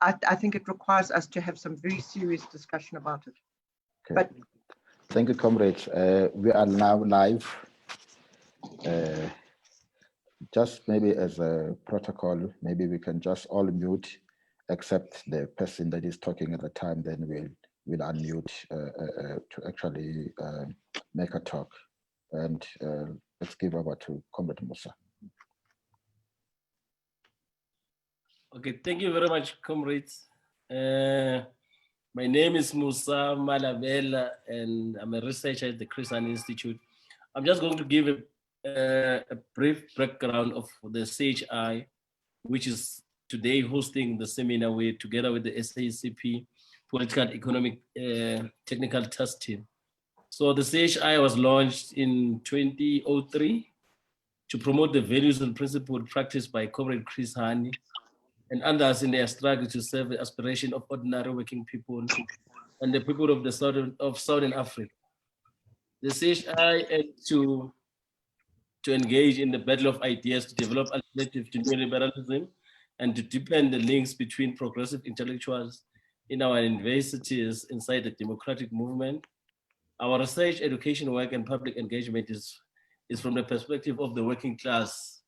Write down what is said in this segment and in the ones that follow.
I think it requires us to have some very serious discussion about it. Okay. But thank you, comrades. We are now live. Just maybe as a protocol, maybe we can just all mute, except the person that is talking at the time. Then we'll unmute to actually make a talk. And let's give over to Comrade Musa. Okay, thank you very much, comrades. My name is Musa Malabela, and I'm a researcher at the Chris Hani Institute. I'm just going to give a brief background of the CHI, which is today hosting the seminar together with the SACP Political Economic Technical Task Team. So the CHI was launched in 2003 to promote the values and principles practiced by Comrade Chris Hani and others in their struggle to serve the aspiration of ordinary working people and the people of Southern Africa. The CHI aims to engage in the battle of ideas to develop alternatives to neoliberalism and to deepen the links between progressive intellectuals in our universities inside the democratic movement. Our research, education work, and public engagement is from the perspective of the working class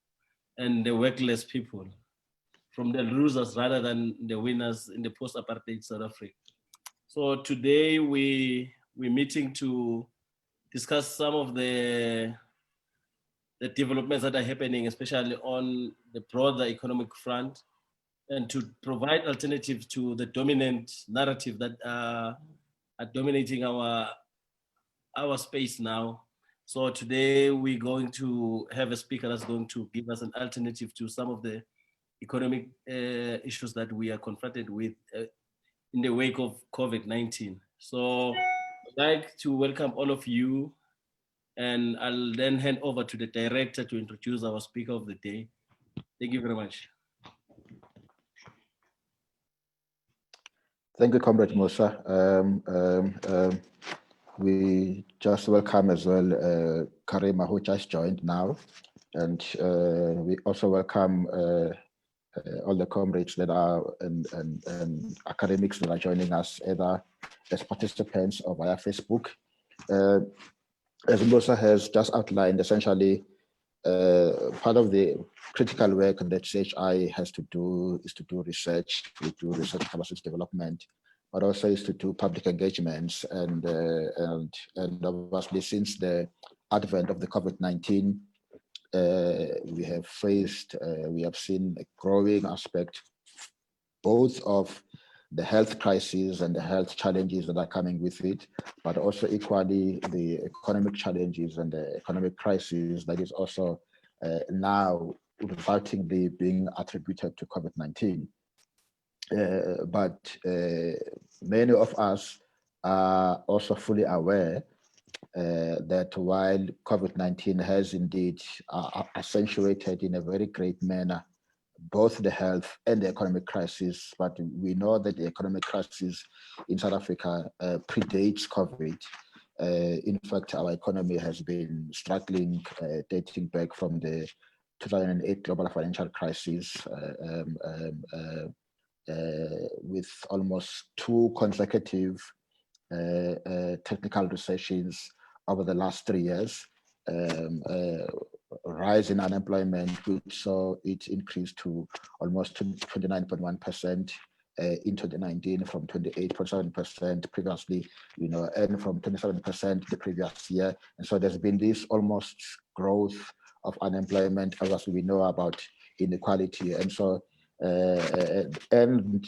and the workless people, from the losers rather than the winners in the post-apartheid South Africa. So today we're meeting to discuss some of the developments that are happening, especially on the broader economic front, and to provide alternatives to the dominant narrative that are dominating our space now. So today we're going to have a speaker that's going to give us an alternative to some of the economic issues that we are confronted with in the wake of COVID-19. So I'd like to welcome all of you, and I'll then hand over to the director to introduce our speaker of the day. Thank you very much. Thank you, Comrade Musa. We just welcome as well Karima, who just joined now. And we also welcome all the comrades that are and academics that are joining us either as participants or via Facebook. As Musa has just outlined, essentially, part of the critical work that CHI has to do is to do research. We do research capacity development, but also is to do public engagements. And obviously, since the advent of the COVID-19, we have seen a growing aspect, both of the health crisis and the health challenges that are coming with it, but also equally the economic challenges and the economic crisis that is also now resultingly being attributed to COVID-19. But many of us are also fully aware that while COVID-19 has indeed accentuated in a very great manner both the health and the economic crisis, but we know that the economic crisis in South Africa predates COVID. In fact, our economy has been struggling, dating back from the 2008 global financial crisis, with almost 2 consecutive technical recessions over the last 3 years. Rise in unemployment, which saw it increase to almost 29.1% in 2019 from 28.7% previously, and from 27% the previous year. And so there's been this almost growth of unemployment. Obviously, we know about inequality, and so and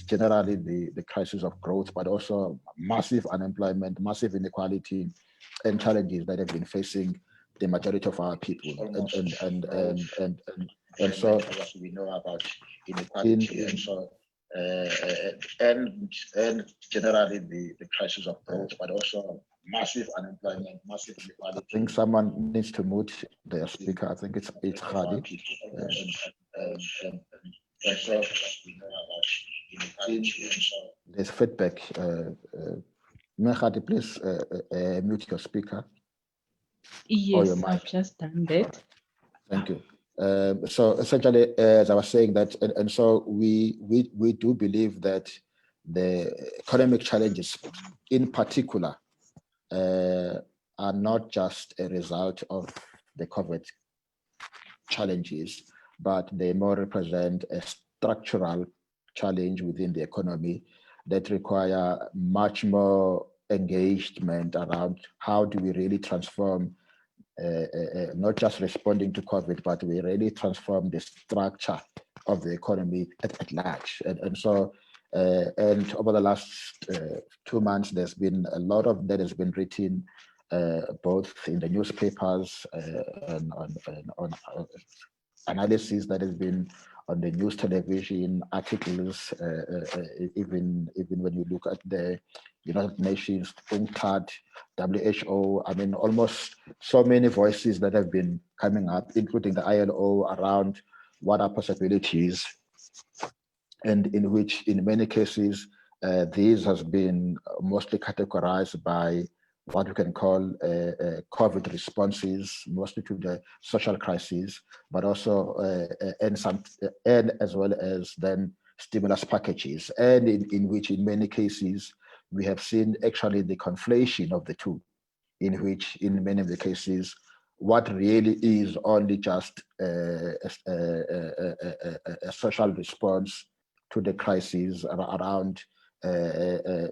generally the crisis of growth, but also massive unemployment, massive inequality, and challenges that have been facing the majority of our people, and so we know about inequality, and so and generally the crisis of growth, but also massive unemployment, massive inequality. I think someone needs to mute their speaker. I think it's Hani. And so we know about inequality, and so there's feedback. Hani, please mute your speaker. Yes, I've just done that. Thank you. So essentially, as I was saying that, and so we do believe that the economic challenges, in particular, are not just a result of the COVID challenges, but they more represent a structural challenge within the economy that require much more engagement around how do we really transform not just responding to COVID, but we really transform the structure of the economy at large. And so, and over the last 2 months, there's been a lot of that has been written, both in the newspapers and on analysis that has been on the news, television, articles, even when you look at the United Nations, UNCTAD, WHO, I mean, almost so many voices that have been coming up, including the ILO, around what are possibilities, and in which, in many cases, these has been mostly categorized by what we can call COVID responses, mostly to the social crisis, but also and as well as then stimulus packages, and in which, in many cases, we have seen actually the conflation of the two, in which, in many of the cases, what really is only just a social response to the crisis around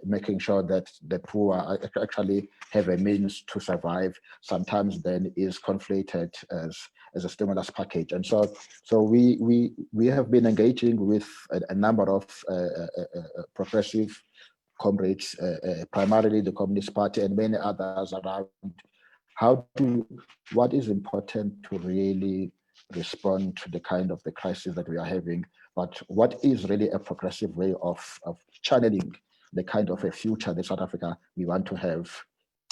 making sure that the poor actually have a means to survive, sometimes then is conflated as a stimulus package. And so we have been engaging with a number of progressive comrades, primarily the Communist Party and many others, around what is important to really respond to the kind of the crisis that we are having, but what is really a progressive way of channeling the kind of a future that South Africa we want to have.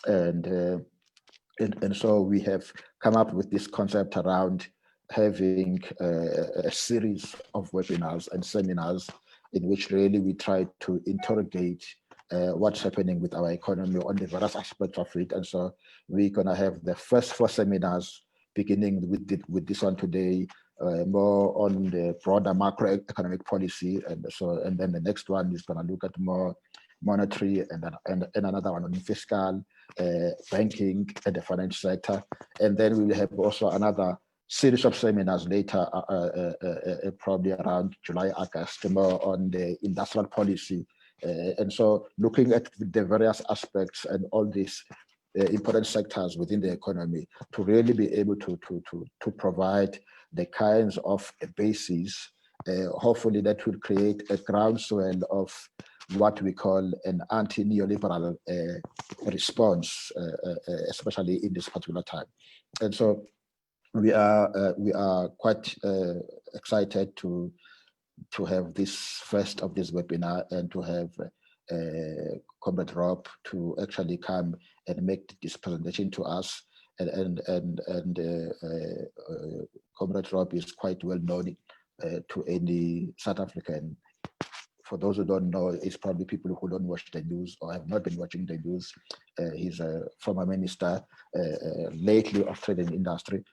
And so we have come up with this concept around having a series of webinars and seminars in which really we try to interrogate what's happening with our economy on the various aspects of it. And so we're going to have the first 4 seminars, beginning with this one today, more on the broader macroeconomic policy. And then the next one is going to look at more monetary, and another one on fiscal, banking, and the financial sector. And then we will have also another series of seminars later, probably around July, August, more on the industrial policy. And so looking at the various aspects and all these important sectors within the economy to really be able to provide the kinds of bases, hopefully that will create a groundswell of what we call an anti-neoliberal response, especially in this particular time. And so we are quite excited to have this first of this webinar, and to have Comrade Rob to actually come and make this presentation to us. And Comrade Rob is quite well known to any South African. For those who don't know, it's probably people who don't watch the news or have not been watching the news. He's a former minister, lately of trade and industry.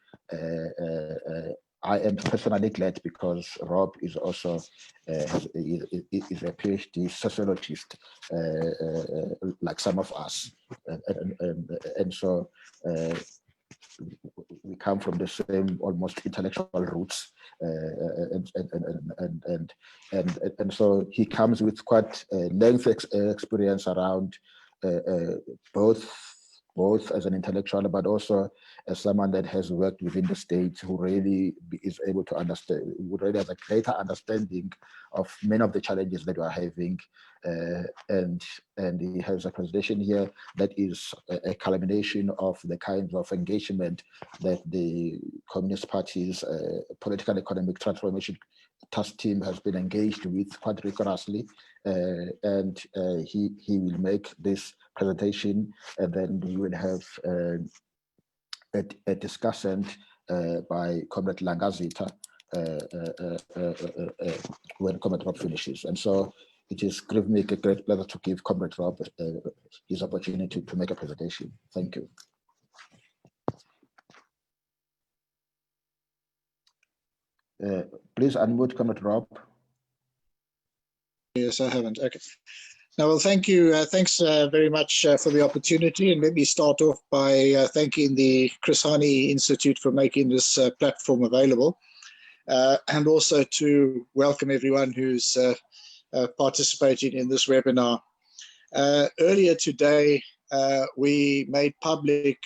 I am personally glad because Rob is also is a PhD sociologist, like some of us, and so we come from the same almost intellectual roots, and so he comes with quite a lengthy experience around both as an intellectual, but also as someone that has worked within the state, who really is able to understand, who really has a greater understanding of many of the challenges that we are having. And he has a presentation here that is a culmination of the kinds of engagement that the Communist Party's political economic transformation task team has been engaged with quite rigorously. And he will make this presentation, and then we will have a discussant by Comrade Langazita when Comrade Rob finishes. And so it is given me a great pleasure to give Comrade Rob his opportunity to make a presentation. Thank you. Please unmute, Comrade Rob. Yes, I haven't. Okay. Now, well, thank you. Thanks very much for the opportunity. And let me start off by thanking the Hani Institute for making this platform available. And also to welcome everyone who's participating in this webinar. Earlier today, we made public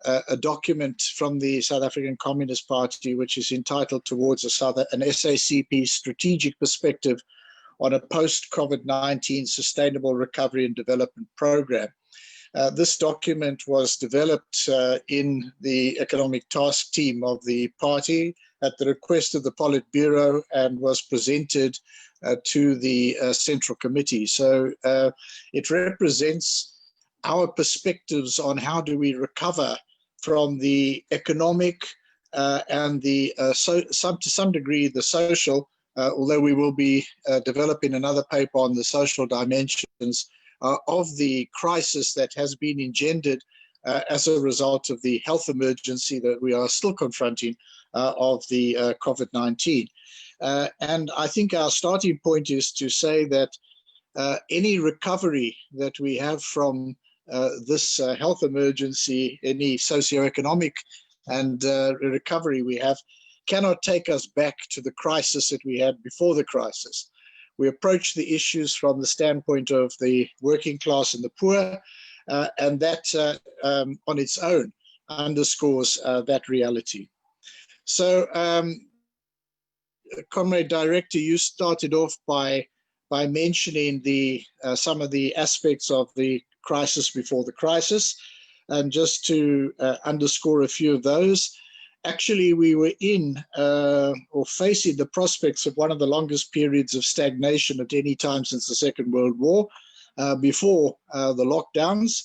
a document from the South African Communist Party, which is entitled Towards an SACP Strategic Perspective on a Post-COVID-19 Sustainable Recovery and Development Program. This document was developed in the Economic Task Team of the party at the request of the Politburo and was presented to the Central Committee. So it represents our perspectives on how do we recover from the economic and the to some degree the social, although we will be developing another paper on the social dimensions of the crisis that has been engendered as a result of the health emergency that we are still confronting of the COVID-19. And I think our starting point is to say that any recovery that we have from this health emergency, any socioeconomic and recovery we have, cannot take us back to the crisis that we had before the crisis. We approach the issues from the standpoint of the working class and the poor, and that on its own underscores that reality. So, Comrade Director, you started off by mentioning the some of the aspects of the crisis before the crisis, and just to underscore a few of those. Actually, we were in or facing the prospects of one of the longest periods of stagnation at any time since the Second World War, before the lockdowns.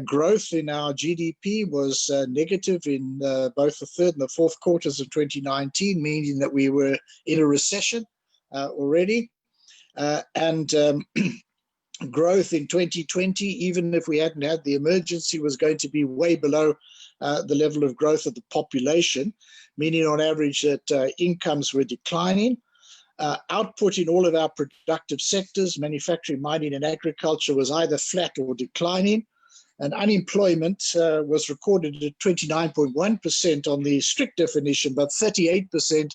Growth in our GDP was negative in both the third and the fourth quarters of 2019, meaning that we were in a recession already. Growth in 2020, even if we hadn't had the emergency, was going to be way below the level of growth of the population, meaning on average that incomes were declining. Output in all of our productive sectors, manufacturing, mining, and agriculture, was either flat or declining. And unemployment was recorded at 29.1% on the strict definition, but 38%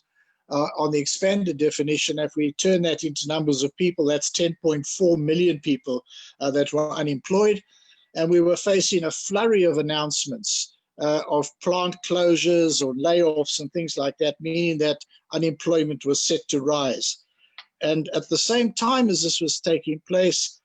on the expanded definition. If we turn that into numbers of people, that's 10.4 million people that were unemployed. And we were facing a flurry of announcements of plant closures or layoffs and things like that, meaning that unemployment was set to rise. And at the same time as this was taking place,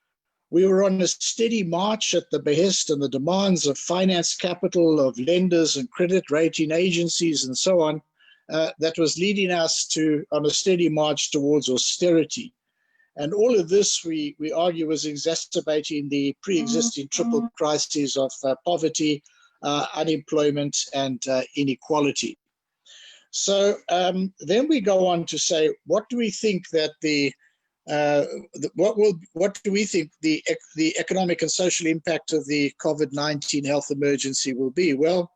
we were on a steady march at the behest and the demands of finance capital, of lenders and credit rating agencies and so on, that was leading us on a steady march towards austerity. And all of this, we argue, was exacerbating the pre-existing triple crises of poverty, unemployment, and inequality. So then we go on to say, what do we think that what do we think the economic and social impact of the COVID-19 health emergency will be? Well,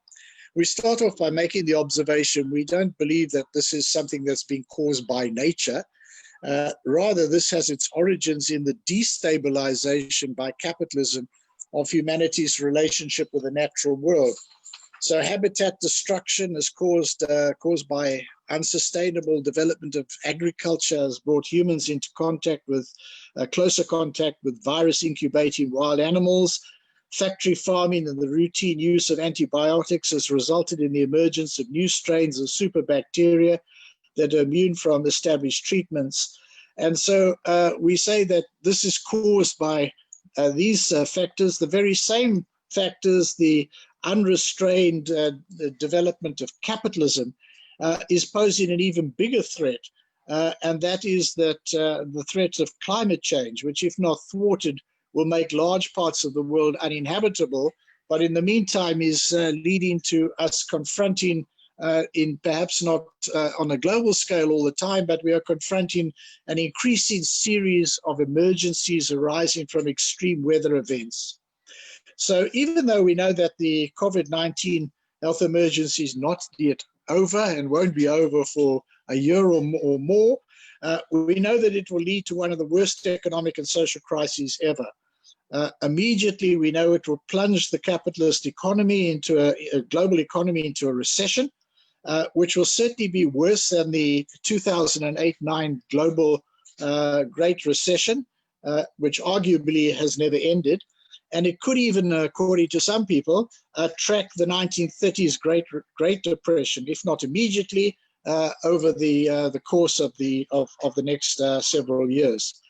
we start off by making the observation we don't believe that this is something that's been caused by nature. Rather, this has its origins in the destabilization by capitalism of humanity's relationship with the natural world. So habitat destruction is caused by unsustainable development of agriculture, has brought humans into closer contact with virus incubating wild animals. Factory farming and the routine use of antibiotics has resulted in the emergence of new strains of superbacteria that are immune from established treatments. And so we say that this is caused by these factors, the very same factors, the unrestrained development of capitalism is posing an even bigger threat, and that is that the threat of climate change, which if not thwarted, will make large parts of the world uninhabitable, but in the meantime is leading to us confronting, in perhaps not on a global scale all the time, but we are confronting an increasing series of emergencies arising from extreme weather events. So even though we know that the COVID-19 health emergency is not yet over and won't be over for a year or more, we know that it will lead to one of the worst economic and social crises ever. Immediately, we know it will plunge the capitalist economy into a global economy into a recession, which will certainly be worse than the 2008-9 global Great Recession, which arguably has never ended. And it could even, according to some people, track the 1930s Great Depression, if not immediately, over the course of the next several years.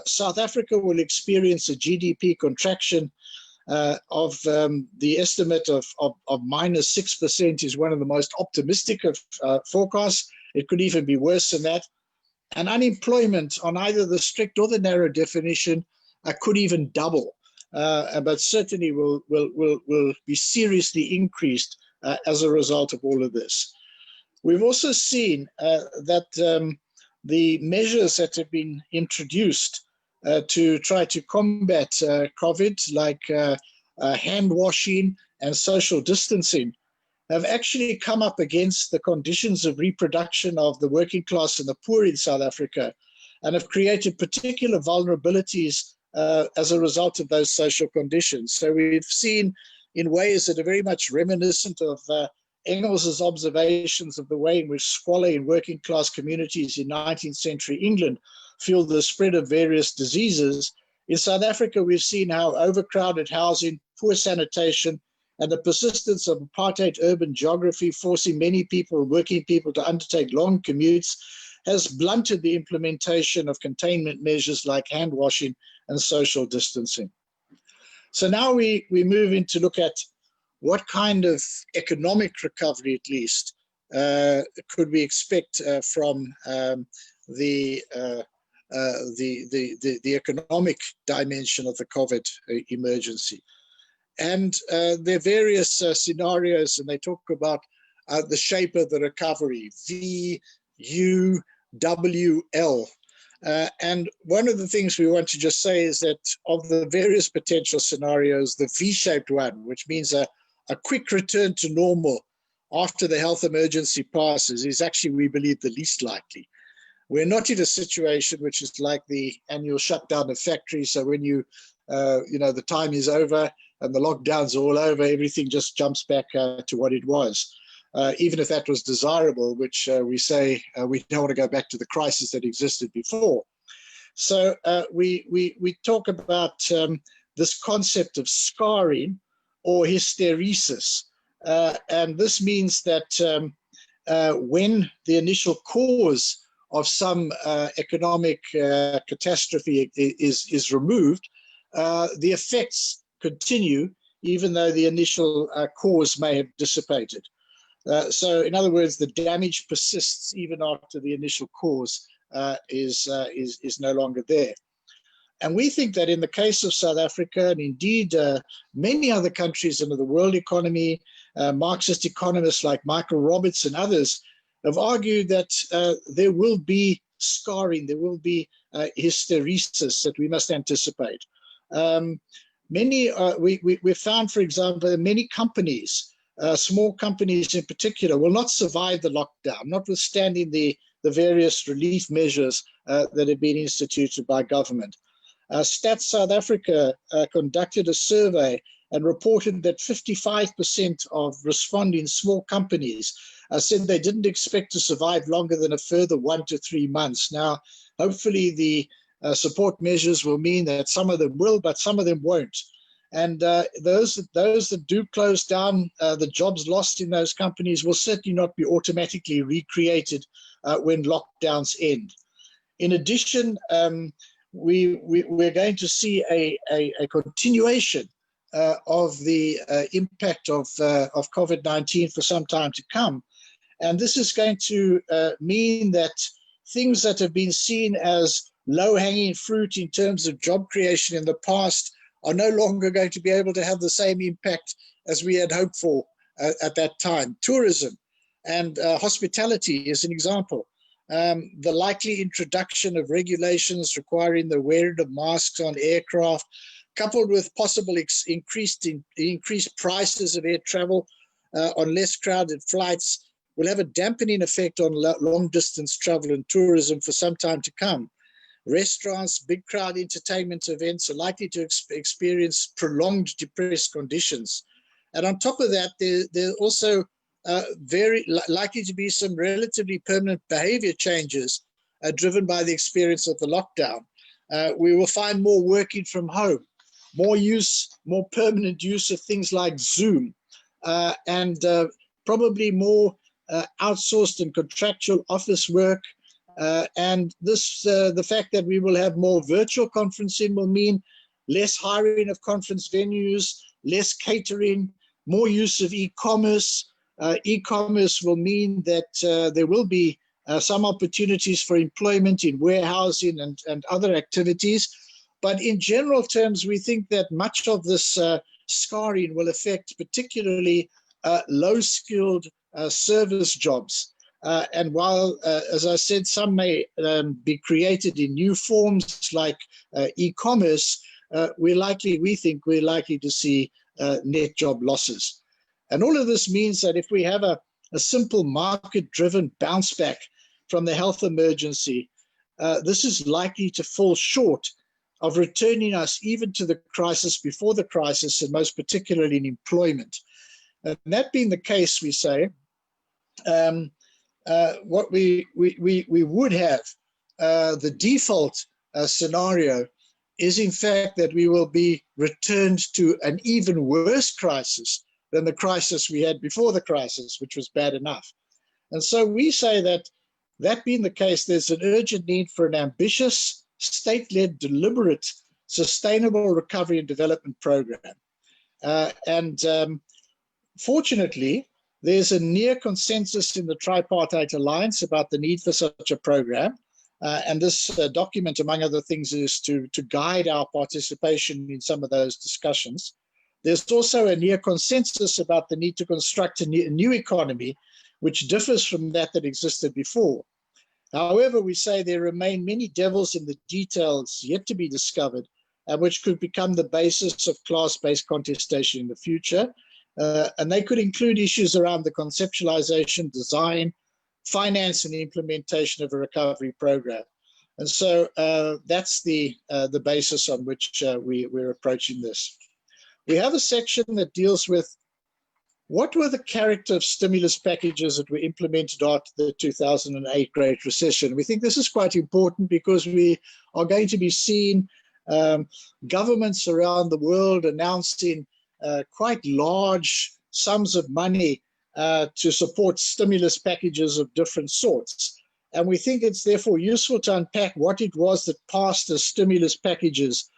South Africa will experience a GDP contraction of the estimate of minus 6% is one of the most optimistic of forecasts. It could even be worse than that. And unemployment on either the strict or the narrow definition could even double, but certainly will be seriously increased as a result of all of this. We've also seen that the measures that have been introduced to try to combat COVID, like hand washing and social distancing, have actually come up against the conditions of reproduction of the working class and the poor in South Africa, and have created particular vulnerabilities as a result of those social conditions. So we've seen in ways that are very much reminiscent of Engels's observations of the way in which squalor in working class communities in 19th century England fueled the spread of various diseases. In South Africa, we've seen how overcrowded housing, poor sanitation, and the persistence of apartheid urban geography forcing many people, working people, to undertake long commutes has blunted the implementation of containment measures like hand washing and social distancing. So now we move in to look at what kind of economic recovery, at least, could we expect from the economic dimension of the COVID emergency. And there are various scenarios, and they talk about the shape of the recovery, V, U, W, L. And one of the things we want to just say is that of the various potential scenarios, the V-shaped one, which means a quick return to normal after the health emergency passes, is actually, we believe, the least likely. We're not in a situation which is like the annual shutdown of factories. So when the time is over and the lockdowns are all over, everything just jumps back to what it was. Even if that was desirable, which we say we don't want to go back to the crisis that existed before. So we talk about this concept of scarring or hysteresis. And this means that when the initial cause of some economic catastrophe is removed, the effects continue even though the initial cause may have dissipated. So in other words, the damage persists even after the initial cause is no longer there. And we think that in the case of South Africa, and indeed many other countries in the world economy, Marxist economists like Michael Roberts and others have argued that there will be scarring, there will be hysteresis that we must anticipate. We found, for example, that many companies, small companies in particular, will not survive the lockdown, notwithstanding the various relief measures that have been instituted by government. Stats South Africa conducted a survey and reported that 55% of responding small companies said they didn't expect to survive longer than a further 1 to 3 months. Now, hopefully the support measures will mean that some of them will, but some of them won't. And those that do close down, the jobs lost in those companies will certainly not be automatically recreated when lockdowns end. In addition, we're going to see a continuation of the impact of COVID-19 for some time to come. And this is going to mean that things that have been seen as low-hanging fruit in terms of job creation in the past are no longer going to be able to have the same impact as we had hoped for at that time. Tourism and hospitality is an example. The likely introduction of regulations requiring the wearing of masks on aircraft, coupled with possible increased prices of air travel on less crowded flights, will have a dampening effect on long-distance travel and tourism for some time to come. Restaurants, big crowd entertainment events are likely to experience prolonged depressed conditions. And on top of that, there are also very likely to be some relatively permanent behavior changes driven by the experience of the lockdown. We will find more working from home, more permanent use of things like Zoom, and probably more outsourced and contractual office work. And this, the fact that we will have more virtual conferencing will mean less hiring of conference venues, less catering, more use of e-commerce. E-commerce will mean that there will be some opportunities for employment in warehousing and other activities. But in general terms, we think that much of this scarring will affect particularly low-skilled service jobs. And while, as I said, some may be created in new forms like e-commerce, we think we're likely to see net job losses. And all of this means that if we have a simple market-driven bounce back from the health emergency, this is likely to fall short of returning us even to the crisis before the crisis, and most particularly in employment. And that being the case, we say, what we would have, the default scenario is in fact that we will be returned to an even worse crisis than the crisis we had before the crisis, which was bad enough. And so we say that, that being the case, there's an urgent need for an ambitious, state-led, deliberate, sustainable recovery and development program. Fortunately, there's a near consensus in the Tripartite Alliance about the need for such a program. And this document, among other things, is to guide our participation in some of those discussions. There's also a near consensus about the need to construct a new economy, which differs from that existed before. However, we say there remain many devils in the details yet to be discovered, which could become the basis of class-based contestation in the future. And they could include issues around the conceptualization, design, finance, and implementation of a recovery program. And so that's the basis on which we're approaching this. We have a section that deals with what were the character of stimulus packages that were implemented after the 2008 Great Recession. We think this is quite important because we are going to be seeing governments around the world announcing quite large sums of money to support stimulus packages of different sorts. And we think it's therefore useful to unpack what it was that passed as stimulus packages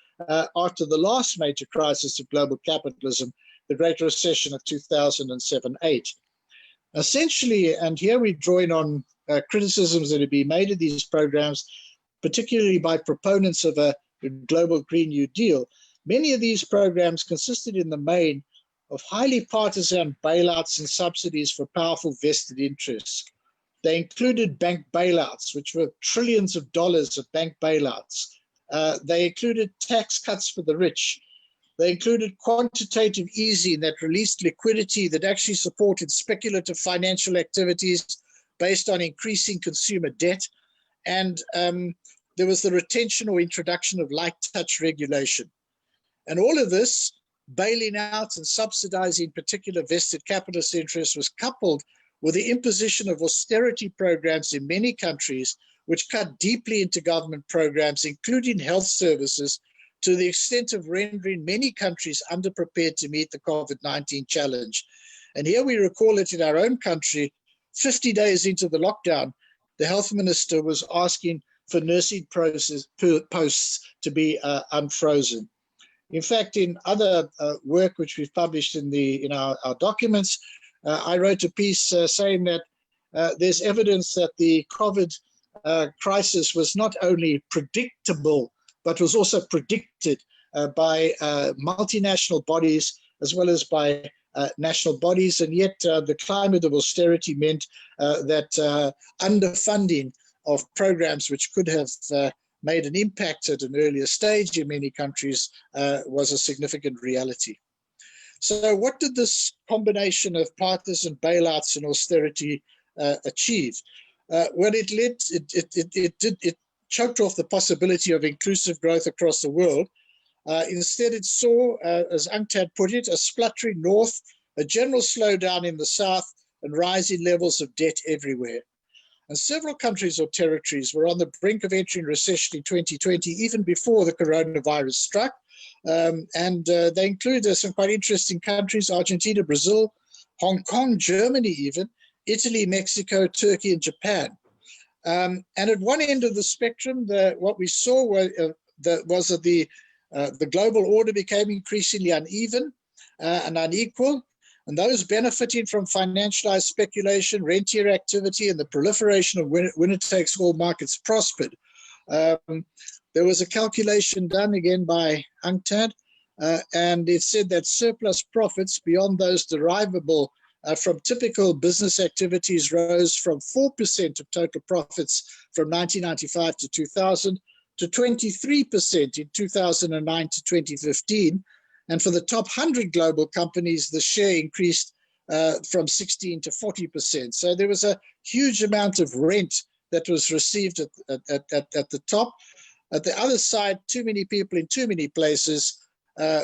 after the last major crisis of global capitalism, the Great Recession of 2007-8. Essentially, and here we join on criticisms that have been made of these programs, particularly by proponents of a global Green New Deal, many of these programs consisted in the main of highly partisan bailouts and subsidies for powerful vested interests. They included bank bailouts, which were trillions of dollars of bank bailouts. They included tax cuts for the rich. They included quantitative easing that released liquidity that actually supported speculative financial activities based on increasing consumer debt. And there was the retention or introduction of light touch regulation. And all of this, bailing out and subsidizing particular vested capitalist interests, was coupled with the imposition of austerity programs in many countries, which cut deeply into government programs, including health services, to the extent of rendering many countries underprepared to meet the COVID-19 challenge. And here we recall it in our own country, 50 days into the lockdown, the health minister was asking for nursing posts to be unfrozen. In fact, in other work which we've published in our documents, I wrote a piece saying that there's evidence that the COVID crisis was not only predictable, but was also predicted by multinational bodies as well as by national bodies. And yet the climate of austerity meant that underfunding of programs which could have made an impact at an earlier stage in many countries was a significant reality. So what did this combination of partisan bailouts and austerity achieve. What it led, it choked off the possibility of inclusive growth across the world. Instead, it saw, as UNCTAD put it, a spluttering north, a general slowdown in the south, and rising levels of debt everywhere. And several countries or territories were on the brink of entering recession in 2020, even before the coronavirus struck. They include some quite interesting countries: Argentina, Brazil, Hong Kong, Germany even, Italy, Mexico, Turkey, and Japan. And at one end of the spectrum, what we saw was that the global order became increasingly uneven and unequal, and those benefiting from financialized speculation, rentier activity, and the proliferation of winner-takes-all markets prospered. There was a calculation done again by UNCTAD, and it said that surplus profits beyond those derivable from typical business activities rose from 4% of total profits from 1995 to 2000 to 23% in 2009 to 2015. And for the top 100 global companies, the share increased from 16 to 40%. So there was a huge amount of rent that was received at the top. At the other side, too many people in too many places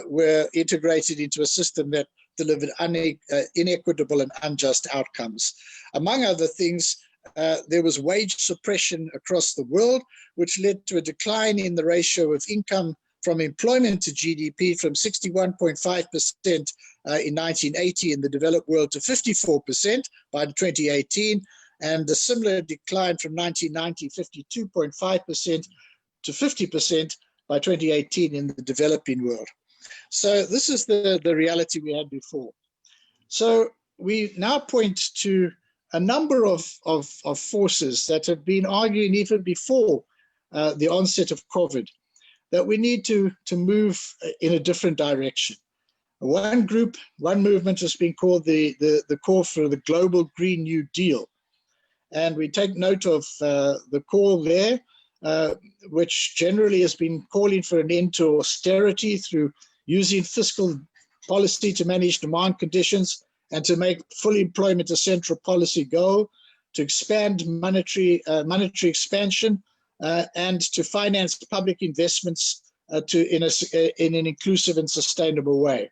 were integrated into a system that delivered inequitable and unjust outcomes. Among other things, there was wage suppression across the world, which led to a decline in the ratio of income from employment to GDP from 61.5% in 1980 in the developed world to 54% by 2018, and a similar decline from 1990, 52.5% to 50% by 2018 in the developing world. So this is the reality we had before. So we now point to a number of forces that have been arguing even before the onset of COVID, that we need to move in a different direction. One group, one movement has been called the call for the Global Green New Deal. And we take note of the call there, which generally has been calling for an end to austerity through using fiscal policy to manage demand conditions and to make full employment a central policy goal, to expand monetary expansion, and to finance public investments in an inclusive and sustainable way.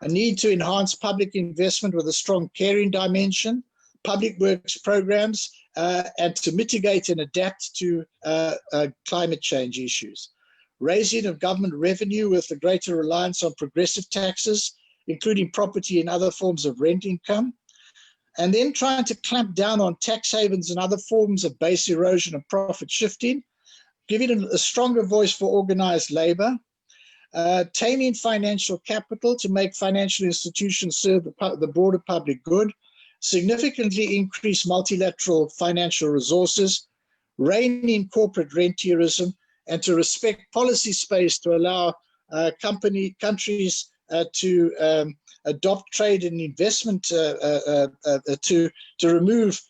A need to enhance public investment with a strong caring dimension, public works programs, and to mitigate and adapt to climate change issues. Raising of government revenue with a greater reliance on progressive taxes, including property and other forms of rent income, and then trying to clamp down on tax havens and other forms of base erosion and profit shifting, giving a stronger voice for organized labor, taming financial capital to make financial institutions serve the broader public good, significantly increase multilateral financial resources, rein in corporate rentierism, and to respect policy space to allow countries to adopt trade and investment to remove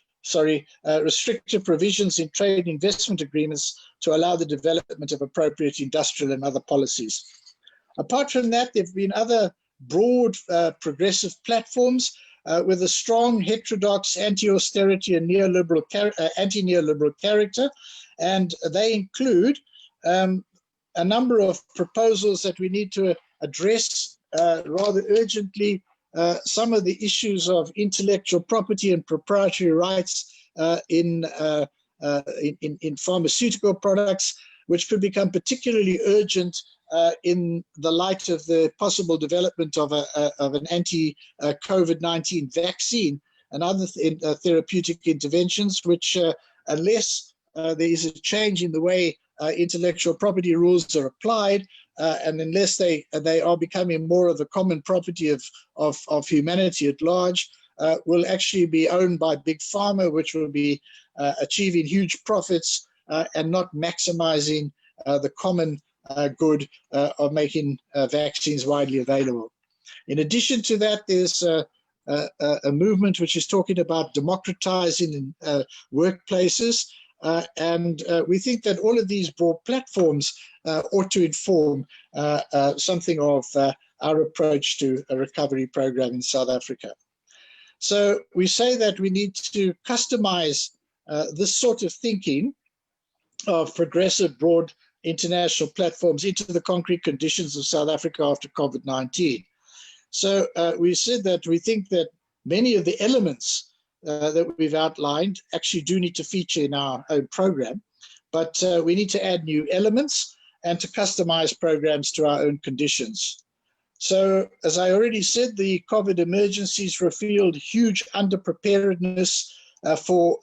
restrictive provisions in trade investment agreements to allow the development of appropriate industrial and other policies. Apart from that, there have been other broad progressive platforms with a strong heterodox anti-austerity and anti-neoliberal character, and they include a number of proposals that we need to address rather urgently. Some of the issues of intellectual property and proprietary rights in pharmaceutical products, which could become particularly urgent in the light of the possible development of an anti-COVID-19 vaccine and other therapeutic interventions, which unless there is a change in the way intellectual property rules are applied, and unless they are becoming more of the common property of humanity at large, will actually be owned by big pharma, which will be achieving huge profits and not maximizing the common good of making vaccines widely available. In addition to that, there's a movement which is talking about democratizing workplaces. And we think that all of these broad platforms ought to inform something of our approach to a recovery program in South Africa. So we say that we need to customize this sort of thinking of progressive, broad international platforms into the concrete conditions of South Africa after COVID-19. So we said that we think that many of the elements that we've outlined actually do need to feature in our own program, but we need to add new elements and to customize programs to our own conditions. So as I already said, the COVID emergencies revealed huge underpreparedness for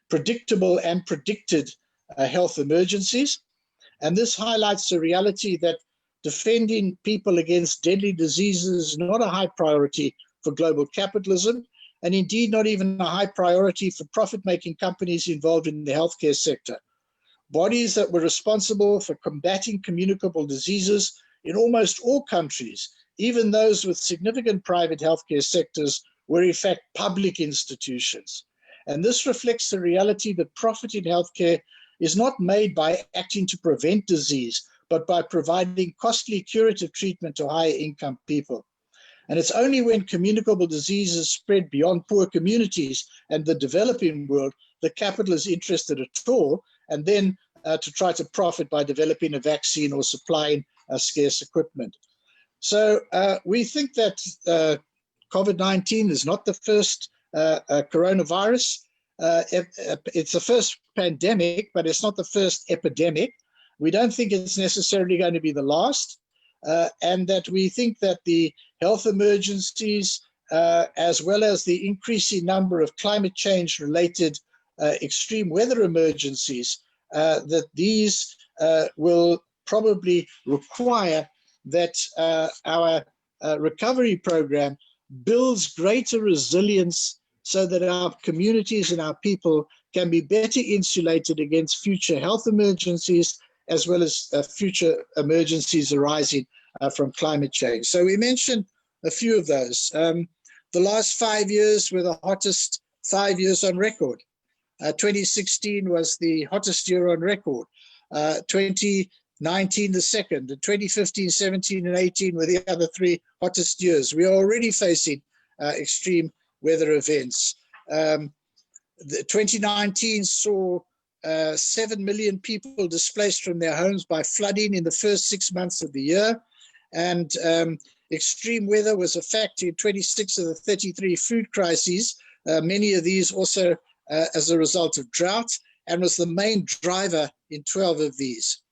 predictable and predicted health emergencies. And this highlights the reality that defending people against deadly diseases is not a high priority for global capitalism, and indeed not even a high priority for profit-making companies involved in the healthcare sector. Bodies that were responsible for combating communicable diseases in almost all countries, even those with significant private healthcare sectors, were in fact public institutions. And this reflects the reality that profit in healthcare is not made by acting to prevent disease, but by providing costly curative treatment to higher income people. And it's only when communicable diseases spread beyond poor communities and the developing world that capital is interested at all, and then to try to profit by developing a vaccine or supplying scarce equipment. So we think that COVID-19 is not the first coronavirus. It's the first pandemic, but it's not the first epidemic. We don't think it's necessarily going to be the last, and that we think that the health emergencies, as well as the increasing number of climate change related extreme weather emergencies, that these will probably require that our recovery program builds greater resilience so that our communities and our people can be better insulated against future health emergencies, as well as future emergencies arising from climate change. So we mentioned a few of those. The last 5 years were the hottest 5 years on record. 2016 was the hottest year on record. 2019 the second, and 2015, 17, and 18 were the other three hottest years. We are already facing extreme weather events. 2019 saw 7 million people displaced from their homes by flooding in the first 6 months of the year. And extreme weather was a factor in 26 of the 33 food crises, many of these also as a result of drought, and was the main driver in 12 of these.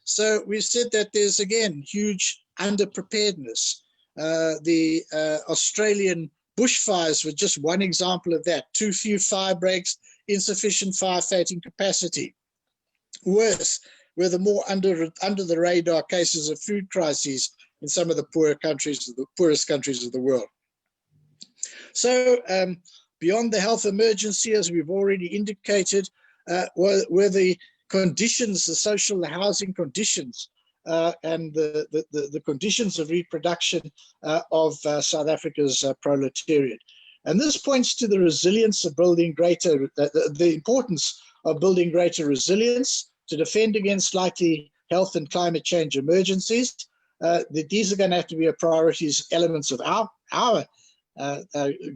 So we've said that there's, again, huge underpreparedness. The Australian bushfires were just one example of that. Too few fire breaks, insufficient firefighting capacity. Worse were the more under the radar cases of food crises in some of the poorest countries of the world. So beyond the health emergency, as we've already indicated, were the conditions, the social housing conditions, and the conditions of reproduction of South Africa's proletariat. And this points to the resilience of building greater, the importance of building greater resilience to defend against likely health and climate change emergencies. These are going to have to be a priorities elements of our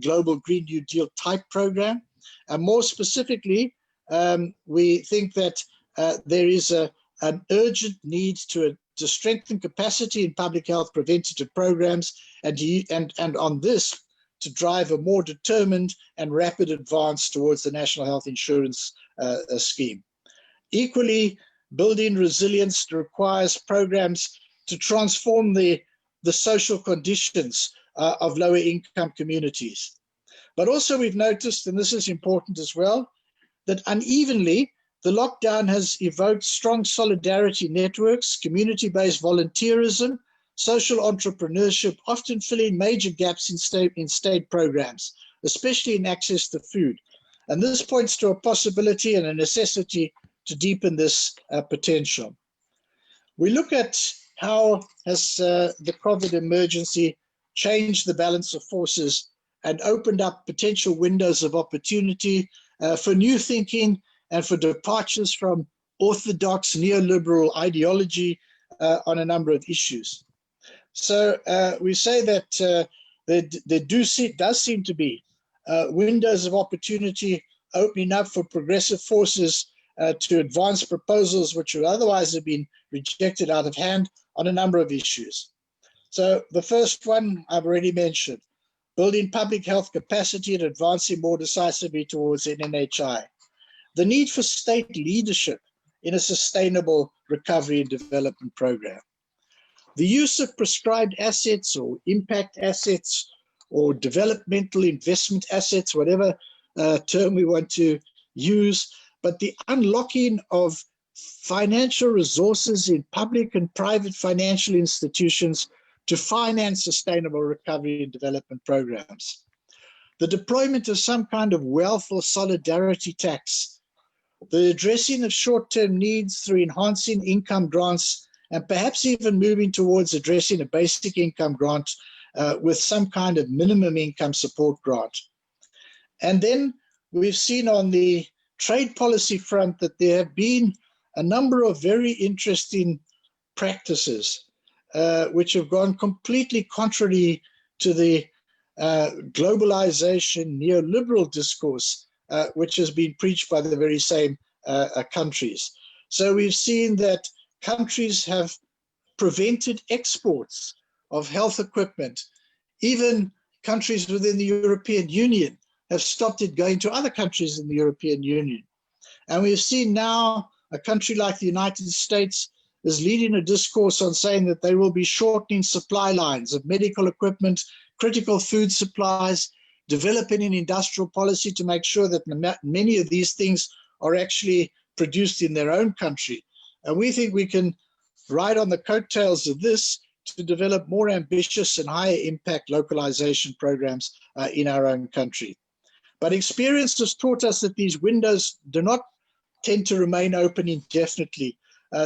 global Green New Deal type program. And more specifically, we think that there is an urgent need to strengthen capacity in public health preventative programs, and on this to drive a more determined and rapid advance towards the National Health Insurance scheme. Equally, building resilience requires programs to transform the social conditions of lower income communities. But also we've noticed, and this is important as well, that unevenly, the lockdown has evoked strong solidarity networks, community-based volunteerism, social entrepreneurship, often filling major gaps in state programs, especially in access to food. And this points to a possibility and a necessity to deepen this potential. We look at how has the COVID emergency changed the balance of forces and opened up potential windows of opportunity for new thinking and for departures from orthodox neoliberal ideology on a number of issues. So we say that there does seem to be windows of opportunity opening up for progressive forces to advance proposals which would otherwise have been rejected out of hand on a number of issues. So the first one I've already mentioned, building public health capacity and advancing more decisively towards NNHI. The need for state leadership in a sustainable recovery and development program. The use of prescribed assets or impact assets or developmental investment assets, whatever term we want to use, but the unlocking of financial resources in public and private financial institutions to finance sustainable recovery and development programs. The deployment of some kind of wealth or solidarity tax. The addressing of short-term needs through enhancing income grants and perhaps even moving towards addressing a basic income grant with some kind of minimum income support grant. And then we've seen on the trade policy front that there have been a number of very interesting practices which have gone completely contrary to the globalization neoliberal discourse which has been preached by the very same countries. So we've seen that countries have prevented exports of health equipment. Even countries within the European Union have stopped it going to other countries in the European Union. And we've seen now a country like the United States is leading a discourse on saying that they will be shortening supply lines of medical equipment, critical food supplies, developing an industrial policy to make sure that many of these things are actually produced in their own country. And we think we can ride on the coattails of this to develop more ambitious and higher impact localization programs in our own country. But experience has taught us that these windows do not tend to remain open indefinitely.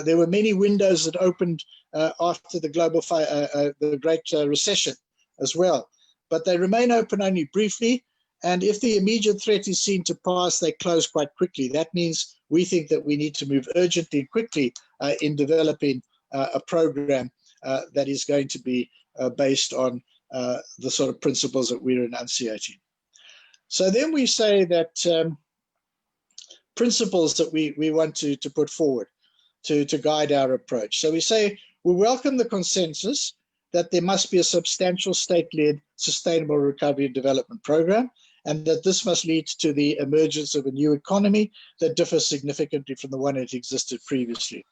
There were many windows that opened after the Great Recession as well, but they remain open only briefly. And if the immediate threat is seen to pass, they close quite quickly. That means we think that we need to move urgently and quickly in developing a program that is going to be based on the sort of principles that we're enunciating. So then we say that principles that we want to put forward to guide our approach. So we say we welcome the consensus that there must be a substantial state-led sustainable recovery and development program, and that this must lead to the emergence of a new economy that differs significantly from the one that existed previously.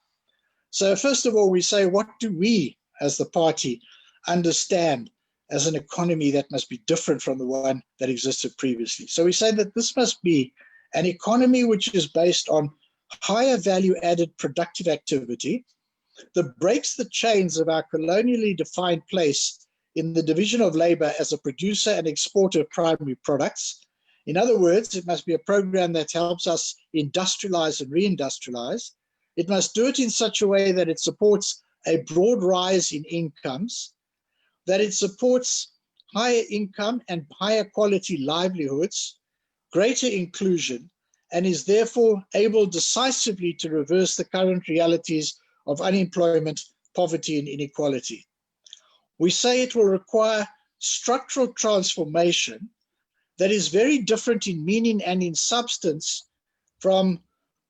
So first of all, we say, what do we as the party understand as an economy that must be different from the one that existed previously? So we say that this must be an economy which is based on higher value added productive activity that breaks the chains of our colonially defined place in the division of labor as a producer and exporter of primary products. In other words, it must be a program that helps us industrialize and reindustrialize. It must do it in such a way that it supports a broad rise in incomes, that it supports higher income and higher quality livelihoods, greater inclusion, and is therefore able decisively to reverse the current realities of unemployment, poverty, and inequality. We say it will require structural transformation that is very different in meaning and in substance from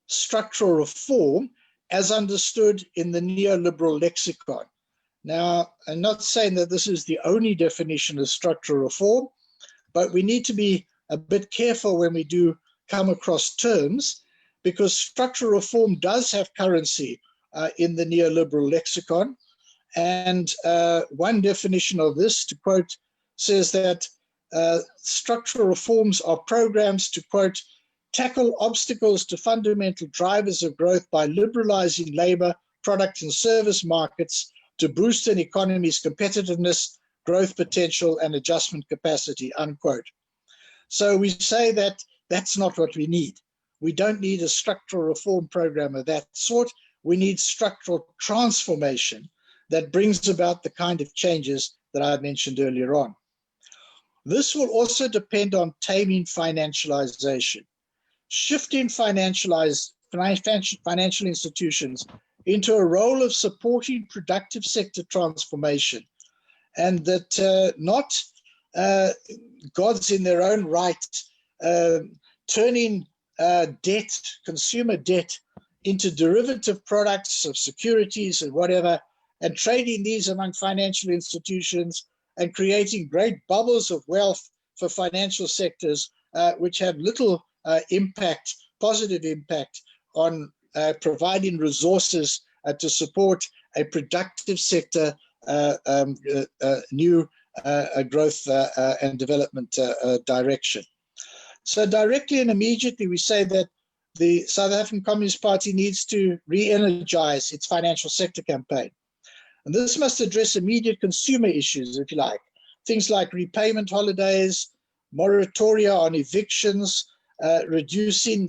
structural reform as understood in the neoliberal lexicon. Now, I'm not saying that this is the only definition of structural reform, but we need to be a bit careful when we do come across terms, because structural reform does have currency in the neoliberal lexicon. And one definition of this, to quote, says that structural reforms are programs to, quote, tackle obstacles to fundamental drivers of growth by liberalizing labor, product and service markets to boost an economy's competitiveness, growth potential, and adjustment capacity, unquote. So we say that that's not what we need. We don't need a structural reform program of that sort. We need structural transformation that brings about the kind of changes that I mentioned earlier on. This will also depend on taming financialization, shifting financial institutions into a role of supporting productive sector transformation, and that not gods in their own right, turning debt, consumer debt, into derivative products of securities and whatever, and trading these among financial institutions and creating great bubbles of wealth for financial sectors, which have little impact, positive impact on providing resources to support a productive sector, new growth and development direction. So directly and immediately we say that the South African Communist Party needs to re-energize its financial sector campaign. And this must address immediate consumer issues, if you like. Things like repayment holidays, moratoria on evictions, reducing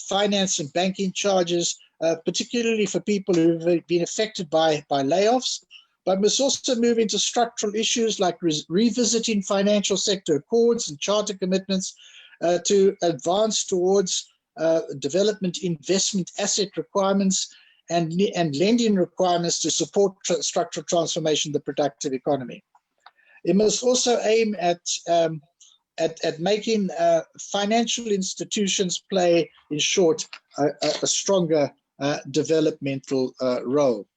finance and banking charges, particularly for people who have been affected by layoffs, but must also move into structural issues like revisiting financial sector accords and charter commitments to advance towards development investment asset requirements and lending requirements to support structural transformation of the productive economy. It must also aim at making financial institutions play, in short, a stronger developmental role.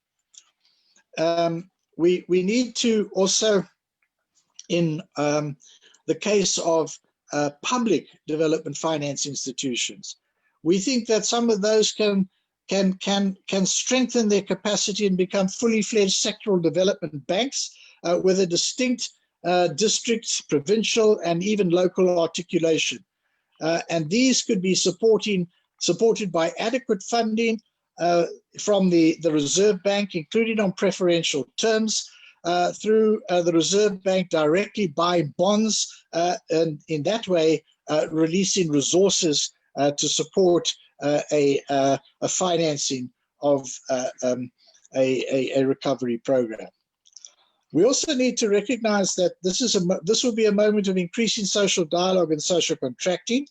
We need to also, in the case of public development finance institutions, we think that some of those can strengthen their capacity and become fully fledged sectoral development banks with a distinct district, provincial, and even local articulation. And these could be supported by adequate funding from the Reserve Bank, including on preferential terms, through the Reserve Bank directly buying bonds, and in that way releasing resources to support a financing of a recovery program. We also need to recognize that this will be a moment of increasing social dialogue and social contracting,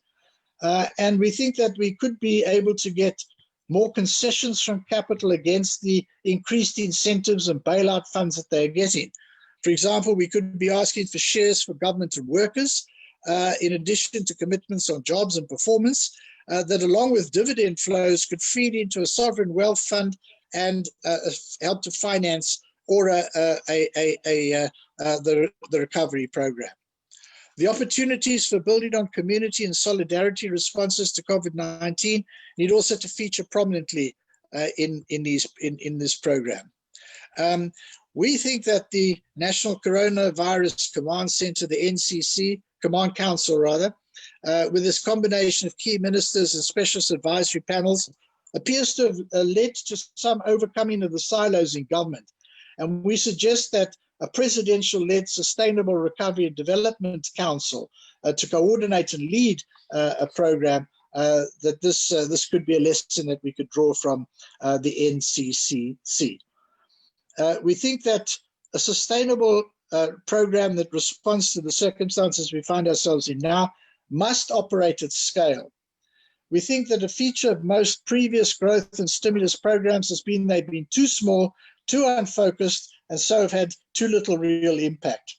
and we think that we could be able to get more concessions from capital against the increased incentives and bailout funds that they're getting. For example, we could be asking for shares for government and workers, in addition to commitments on jobs and performance, that along with dividend flows could feed into a sovereign wealth fund and help to finance the recovery program. The opportunities for building on community and solidarity responses to COVID-19 need also to feature prominently in this program. We think that the National Coronavirus Command Center, the NCC, Command Council rather, with this combination of key ministers and specialist advisory panels, appears to have led to some overcoming of the silos in government. And we suggest that a presidential-led Sustainable Recovery and Development Council to coordinate and lead a program, that this could be a lesson that we could draw from the NCCC. We think that a sustainable program that responds to the circumstances we find ourselves in now must operate at scale. We think that a feature of most previous growth and stimulus programs has been they've been too small, too unfocused, and so have had too little real impact.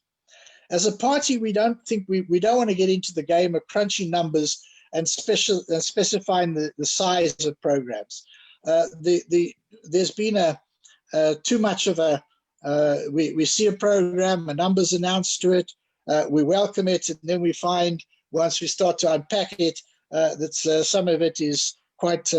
As a party, we don't want to get into the game of crunching numbers and specifying the size of programs. There's been too much of a we see a program, a numbers announced to it, we welcome it, and then we find once we start to unpack it that some of it is quite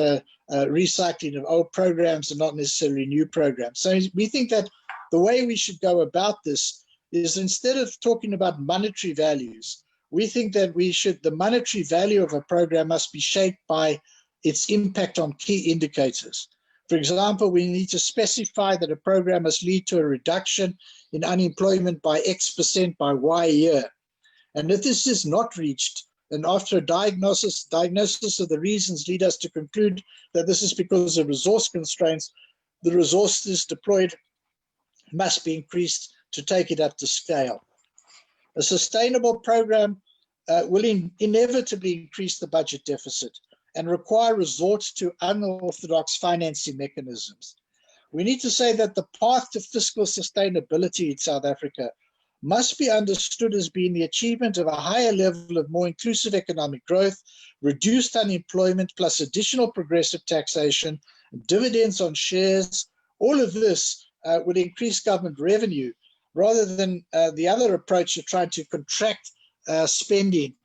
recycling of old programs and not necessarily new programs. So we think that the way we should go about this is, instead of talking about monetary values, we think that the monetary value of a program must be shaped by its impact on key indicators. For example, we need to specify that a program must lead to a reduction in unemployment by X% by Y year. And if this is not reached, and after a diagnosis of the reasons lead us to conclude that this is because of resource constraints, the resources deployed must be increased to take it up to scale. A sustainable program will inevitably increase the budget deficit and require resort to unorthodox financing mechanisms. We need to say that the path to fiscal sustainability in South Africa must be understood as being the achievement of a higher level of more inclusive economic growth, reduced unemployment, plus additional progressive taxation, dividends on shares. All of this would increase government revenue rather than the other approach of trying to contract spending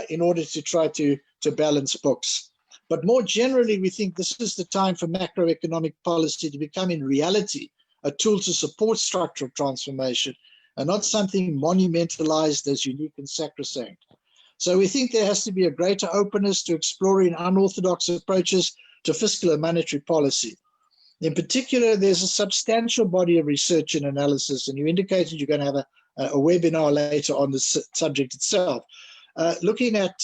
in order to try to balance books. But more generally, we think this is the time for macroeconomic policy to become in reality a tool to support structural transformation and not something monumentalized as unique and sacrosanct. So we think there has to be a greater openness to exploring unorthodox approaches to fiscal and monetary policy. In particular, there's a substantial body of research and analysis, and you indicated you're going to have a webinar later on the subject itself, looking at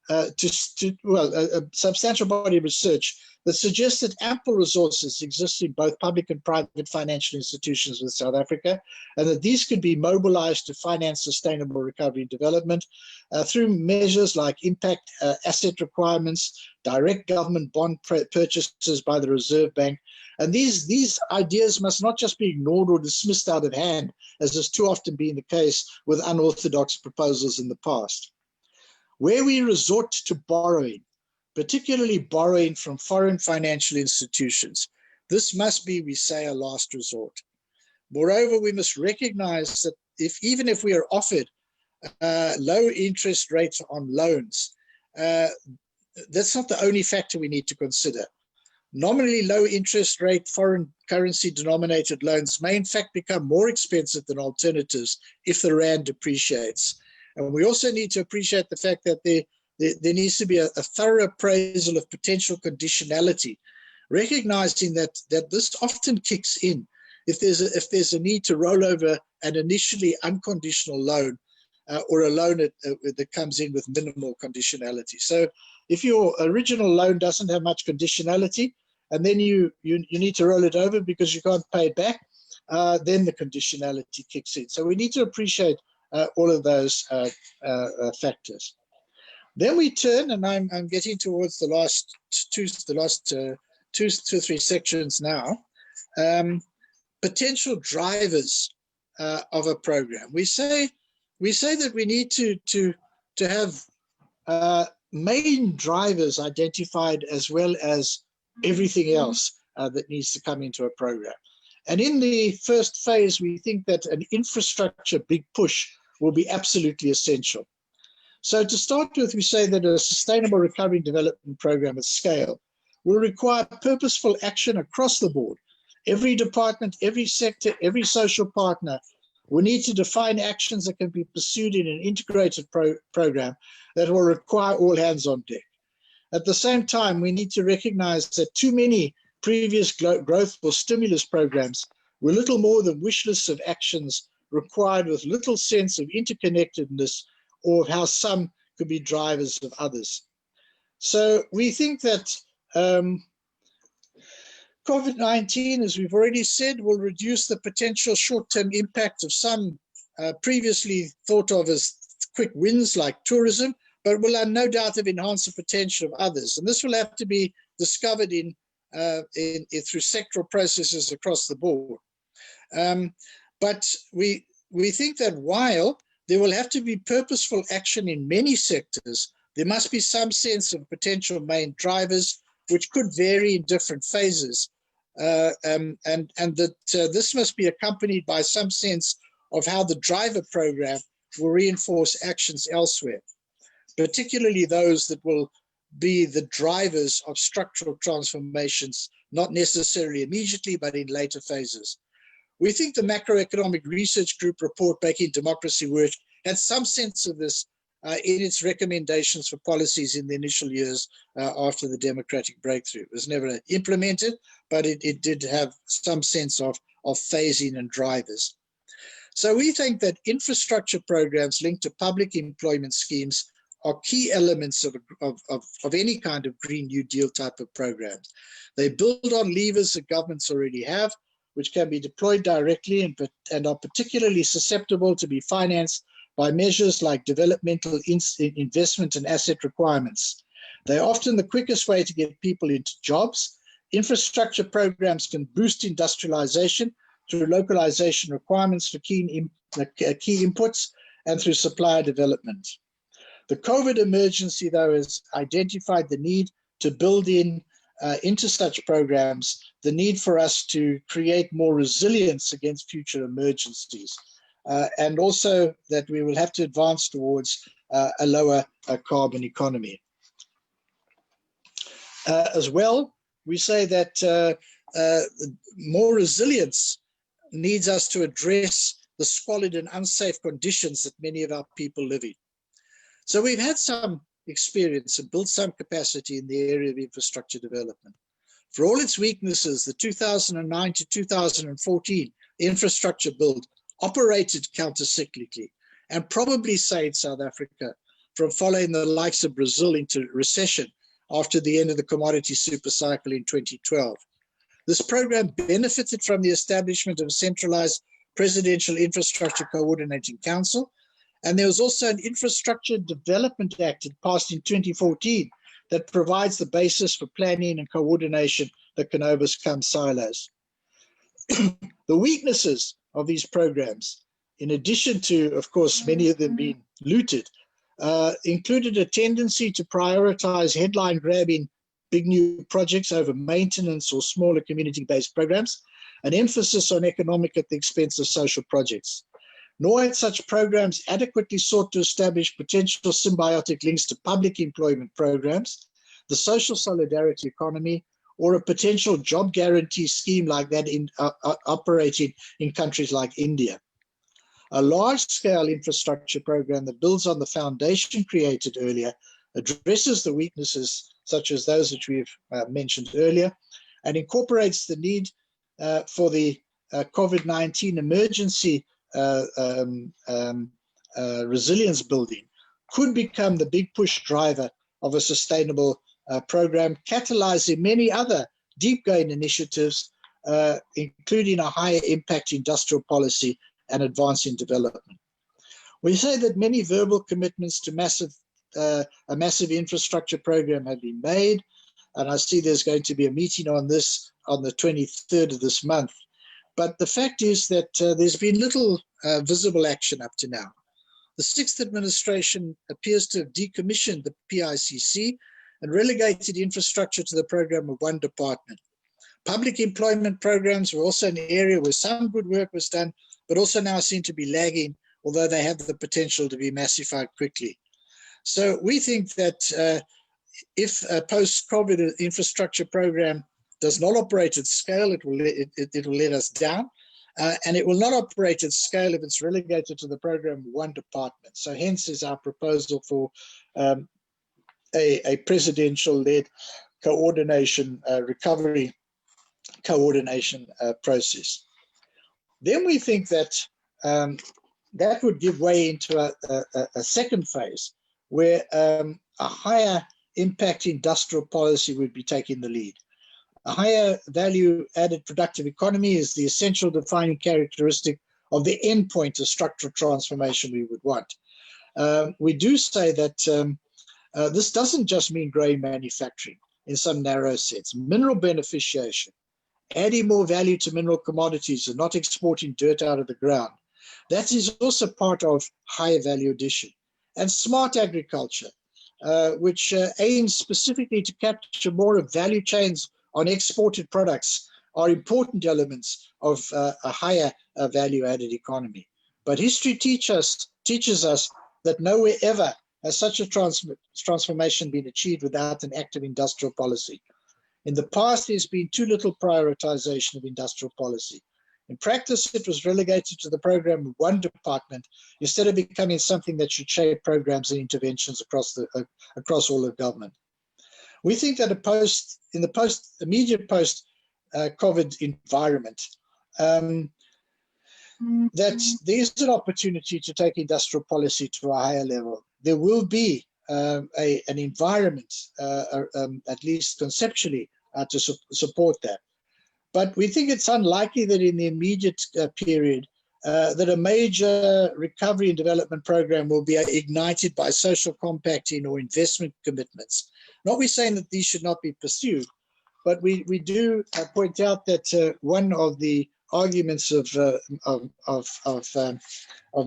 a substantial body of research that suggests that ample resources exist in both public and private financial institutions with South Africa, and that these could be mobilized to finance sustainable recovery and development through measures like impact asset requirements, direct government bond purchases by the Reserve Bank. And these ideas must not just be ignored or dismissed out of hand, as has too often been the case with unorthodox proposals in the past. Where we resort to borrowing, particularly borrowing from foreign financial institutions, this must be, we say, a last resort. Moreover, we must recognize that even if we are offered low interest rates on loans, that's not the only factor we need to consider. Nominally low interest rate foreign currency denominated loans may in fact become more expensive than alternatives if the rand depreciates. And we also need to appreciate the fact that there needs to be a thorough appraisal of potential conditionality, recognizing that this often kicks in if there's a need to roll over an initially unconditional loan or a loan that comes in with minimal conditionality. So if your original loan doesn't have much conditionality, and then you need to roll it over because you can't pay it back, then the conditionality kicks in. So we need to appreciate all of those factors. Then we turn, and I'm getting towards the last two or three sections now. Potential drivers of a program. We say that we need to have main drivers identified as well as everything else that needs to come into a program. And in the first phase, we think that an infrastructure big push will be absolutely essential. So to start with, we say that a sustainable recovery and development program at scale will require purposeful action across the board. Every department, every sector, every social partner will need to define actions that can be pursued in an integrated program that will require all hands on deck. At the same time, we need to recognize that too many previous growth or stimulus programs were little more than wish lists of actions required with little sense of interconnectedness or of how some could be drivers of others. So we think that COVID-19, as we've already said, will reduce the potential short-term impact of some previously thought of as quick wins like tourism, but will no doubt have enhanced the potential of others. And this will have to be discovered through sectoral processes across the board. But we think that while there will have to be purposeful action in many sectors, there must be some sense of potential main drivers, which could vary in different phases. And that this must be accompanied by some sense of how the driver program will reinforce actions elsewhere, particularly those that will be the drivers of structural transformations, not necessarily immediately, but in later phases. We think the Macroeconomic Research Group report, Making Democracy Work, had some sense of this in its recommendations for policies in the initial years after the democratic breakthrough. It was never implemented, but it did have some sense of phasing and drivers. So we think that infrastructure programs linked to public employment schemes are key elements of any kind of Green New Deal type of programs. They build on levers that governments already have, which can be deployed directly and are particularly susceptible to be financed by measures like developmental investment and asset requirements. They're often the quickest way to get people into jobs. Infrastructure programs can boost industrialization through localization requirements for key key inputs and through supplier development. The COVID emergency, though, has identified the need to build into such programs the need for us to create more resilience against future emergencies, and also that we will have to advance towards a lower carbon economy. As well, we say that more resilience needs us to address the squalid and unsafe conditions that many of our people live in. So we've had some experience and built some capacity in the area of infrastructure development. For all its weaknesses, the 2009 to 2014 infrastructure build operated counter-cyclically and probably saved South Africa from following the likes of Brazil into recession after the end of the commodity super cycle in 2012. This program benefited from the establishment of a centralized Presidential Infrastructure Coordinating Council, and there was also an Infrastructure Development Act passed in 2014 that provides the basis for planning and coordination that can overcome silos. The weaknesses of these programs, in addition to, of course, many of them being looted, included a tendency to prioritize headline-grabbing big new projects over maintenance or smaller community-based programs, an emphasis on economic at the expense of social projects. Nor had such programs adequately sought to establish potential symbiotic links to public employment programs, the social solidarity economy, or a potential job guarantee scheme like that operating in countries like India. A large-scale infrastructure program that builds on the foundation created earlier addresses the weaknesses such as those which we've mentioned earlier and incorporates the need for the COVID-19 emergency resilience building could become the big push driver of a sustainable program, catalyzing many other deep-going initiatives, including a higher impact industrial policy and advancing development. We say that many verbal commitments to a massive infrastructure program have been made, and I see there's going to be a meeting on this on the 23rd of this month. But the fact is that there's been little visible action up to now. The sixth administration appears to have decommissioned the PICC and relegated infrastructure to the program of one department. Public employment programs were also an area where some good work was done, but also now seem to be lagging, although they have the potential to be massified quickly. So we think that if a post-COVID infrastructure program does not operate at scale, it will let us down. And it will not operate at scale if it's relegated to the program of one department. So hence is our proposal for a presidential-led coordination, recovery coordination process. Then we think that that would give way into a second phase where a higher impact industrial policy would be taking the lead. A higher value added productive economy is the essential defining characteristic of the endpoint of structural transformation we would want. We do say that this doesn't just mean grey manufacturing in some narrow sense. Mineral beneficiation, adding more value to mineral commodities and not exporting dirt out of the ground. That is also part of higher value addition. And smart agriculture, which aims specifically to capture more of value chains on exported products, are important elements of a higher value added economy. But history teaches us that nowhere ever has such a transformation been achieved without an active industrial policy. In the past, there's been too little prioritization of industrial policy. In practice, it was relegated to the program of one department instead of becoming something that should shape programs and interventions across all of government. We think that in the immediate post-COVID environment, that there's an opportunity to take industrial policy to a higher level. There will be an environment, at least conceptually, to support that. But we think it's unlikely that in the immediate period that a major recovery and development program will be ignited by social compacting or investment commitments. Not we're saying that these should not be pursued, but we do point out that one of the arguments of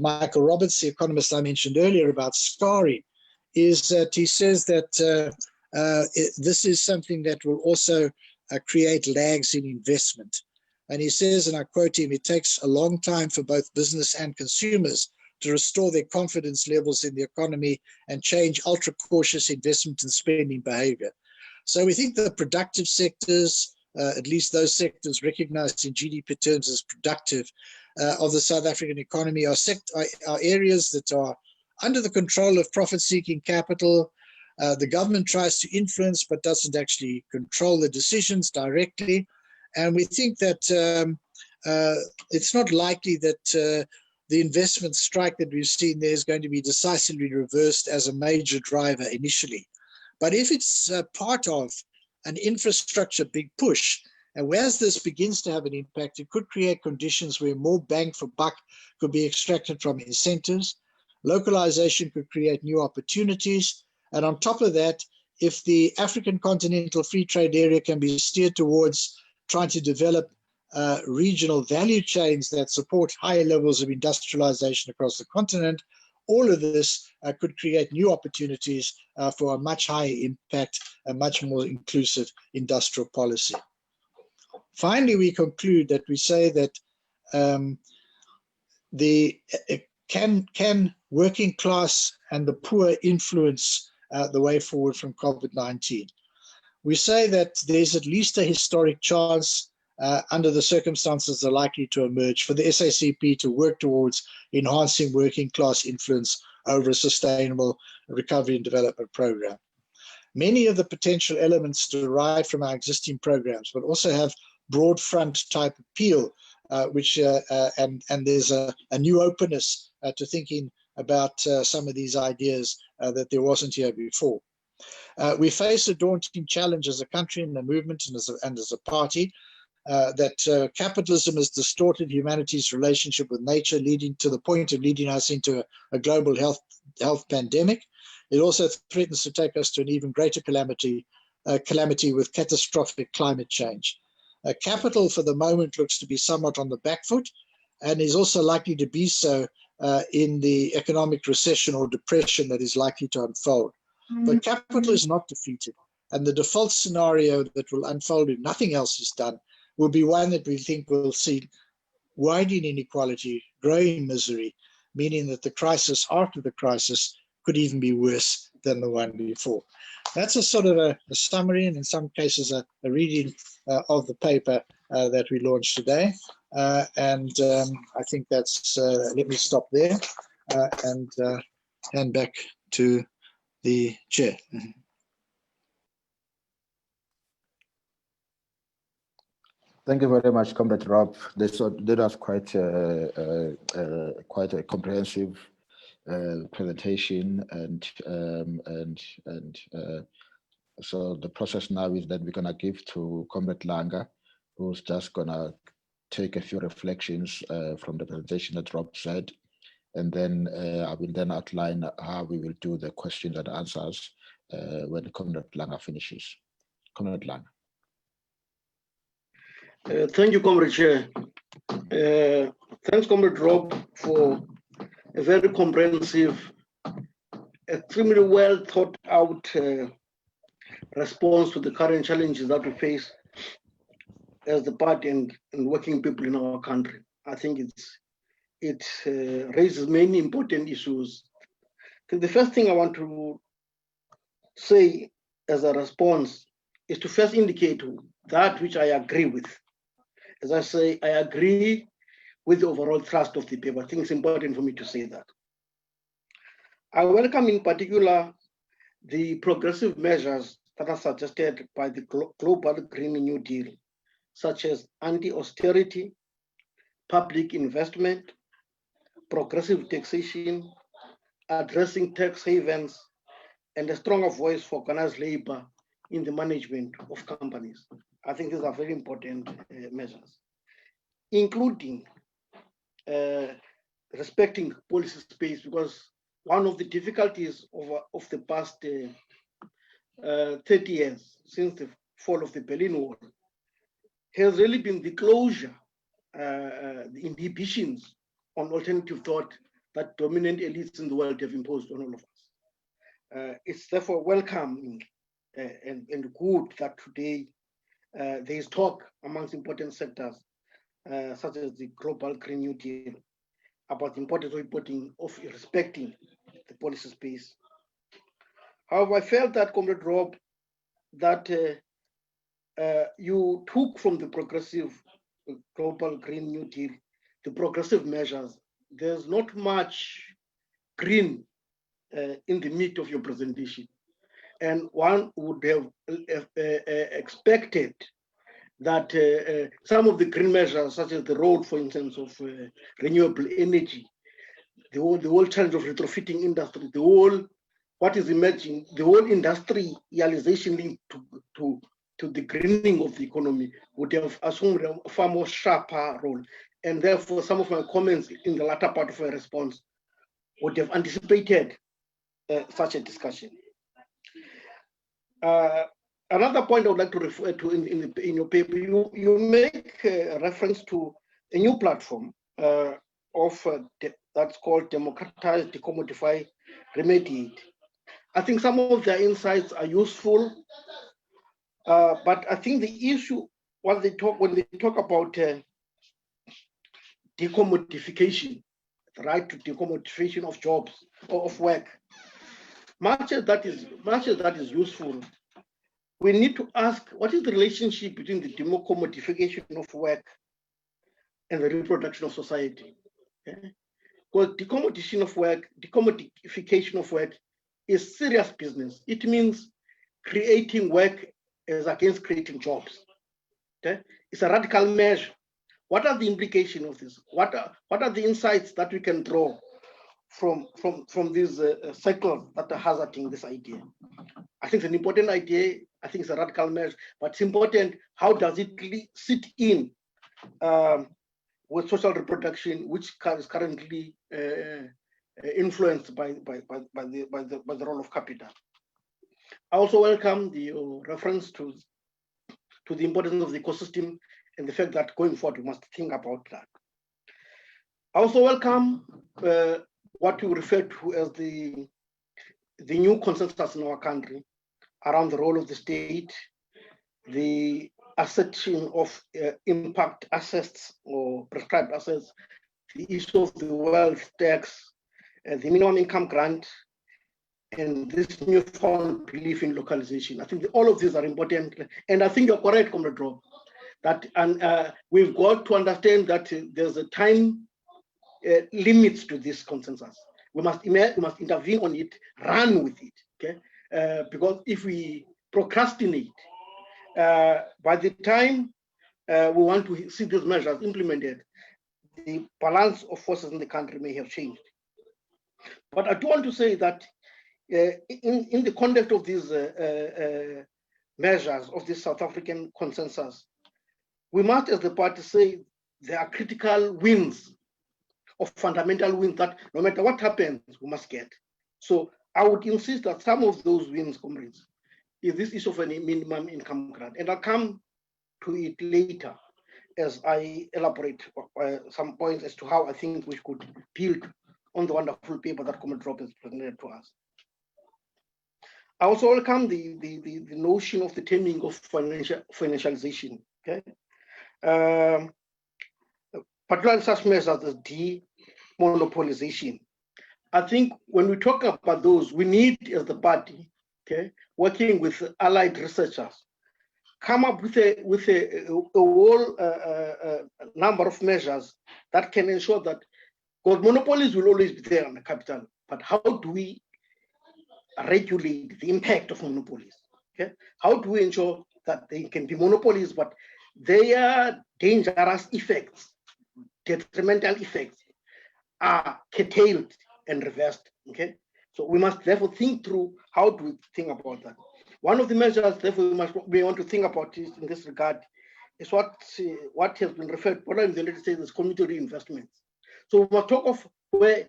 Michael Roberts, the economist I mentioned earlier, about scarring, is that he says that this is something that will also create lags in investment. And he says, and I quote him, it takes a long time for both business and consumers to restore their confidence levels in the economy and change ultra-cautious investment and spending behavior. So we think the productive sectors, at least those sectors recognized in GDP terms as productive of the South African economy, are areas that are under the control of profit-seeking capital. The government tries to influence but doesn't actually control the decisions directly. And we think that it's not likely that the investment strike that we've seen there is going to be decisively reversed as a major driver initially. But if it's part of an infrastructure big push, and whereas this begins to have an impact, it could create conditions where more bang for buck could be extracted from incentives. Localization could create new opportunities. And on top of that, if the African Continental Free Trade Area can be steered towards trying to develop regional value chains that support higher levels of industrialization across the continent, all of this could create new opportunities for a much higher impact, a much more inclusive industrial policy. Finally, we conclude that we say that can working class and the poor influence the way forward from COVID-19? We say that there's at least a historic chance under the circumstances that are likely to emerge for the SACP to work towards enhancing working class influence over a sustainable recovery and development program. Many of the potential elements derived from our existing programs, but also have broad front type appeal, and there's a new openness to thinking about some of these ideas that there wasn't here before. We face a daunting challenge as a country and a movement and as a party, that capitalism has distorted humanity's relationship with nature, leading to the point of leading us into a global health pandemic. It also threatens to take us to an even greater calamity with catastrophic climate change. Capital for the moment looks to be somewhat on the back foot and is also likely to be so in the economic recession or depression that is likely to unfold. But capital is not defeated, and the default scenario that will unfold if nothing else is done will be one that we think will see widening inequality, growing misery, meaning that the crisis after the crisis could even be worse than the one before. That's a sort of a summary, and in some cases a reading of the paper that we launched today. I think that's, let me stop there and hand back to the chair. Thank you very much, Comrade Rob. That was quite a comprehensive presentation, so the process now is that we're gonna give to Comrade Langa, who's just gonna take a few reflections from the presentation that Rob said, and then I will then outline how we will do the questions and answers when Comrade Langa finishes. Comrade Langa. Thank you, Comrade Chair. Thanks, Comrade Rob, for a very comprehensive, extremely well thought out response to the current challenges that we face as the party and working people in our country. I think it raises many important issues. The first thing I want to say as a response is to first indicate that which I agree with. As I say, I agree with the overall thrust of the paper. I think it's important for me to say that. I welcome in particular the progressive measures that are suggested by the Global Green New Deal, such as anti-austerity, public investment, progressive taxation, addressing tax havens, and a stronger voice for organized labor in the management of companies. I think these are very important measures, including respecting policy space, because one of the difficulties of the past 30 years, since the fall of the Berlin Wall, has really been the closure the inhibitions on alternative thought that dominant elites in the world have imposed on all of us. It's therefore welcoming and good that today there is talk amongst important sectors, such as the Global Green New Deal, about the importance of respecting the policy space. However, I felt that, Comrade Rob, that you took from the progressive Global Green New Deal, the progressive measures. There's not much green in the meat of your presentation. And one would have expected that some of the green measures, such as the road, for instance, of renewable energy, the whole challenge of retrofitting industry, the whole, what is emerging, the whole industrialization linked to the greening of the economy would have assumed a far more sharper role. And therefore, some of my comments in the latter part of my response would have anticipated such a discussion. Another point I would like to refer to in your paper, you make reference to a new platform that's called Democratize, Decommodify, Remediate. I think some of their insights are useful, but I think the issue, when they talk about decommodification, the right to decommodification of jobs or of work, much as that is useful, we need to ask, what is the relationship between the decommodification of work and the reproduction of society? Okay? Because decommodification of work is serious business. It means creating work as against creating jobs. Okay? It's a radical measure. What are the implications of this? What are the insights that we can draw from these cycles that are hazarding this idea? I think it's an important idea. I think it's a radical measure, but it's important. How does it really sit in with social reproduction, which is currently influenced by the role of capital? I also welcome the reference to the importance of the ecosystem and the fact that going forward we must think about that. I also welcome what you refer to as the new consensus in our country around the role of the state, the assertion of impact assets or prescribed assets, the issue of the wealth tax, the minimum income grant, and this newfound belief in localization. I think all of these are important, and I think you're correct, Comrade Rob, that we've got to understand that there's a time limits to this consensus. We must intervene on it, run with it, okay? Because if we procrastinate, by the time we want to see these measures implemented, the balance of forces in the country may have changed. But I do want to say that in the context of these measures of this South African consensus, we must, as the party, say there are critical wins, of fundamental wins that no matter what happens, we must get. So I would insist that some of those wins, comrades, is this issue of a minimum income grant. And I'll come to it later as I elaborate some points as to how I think we could build on the wonderful paper that Comrade Rob has presented to us. I also welcome the notion of the taming of financialization, okay? Particularly such measures as demonopolization. I think when we talk about those, we need, as the party, okay, working with allied researchers, come up with a whole number of measures that can ensure that, because monopolies will always be there on the capital, but how do we regulate the impact of monopolies? Okay, how do we ensure that they can be monopolies, but their dangerous effects, detrimental effects, are curtailed and reversed? Okay, so we must therefore think through how do we think about that. One of the measures, therefore, we want to think about is, in this regard, is what has been referred to in the United States as community reinvestments. So we must talk of where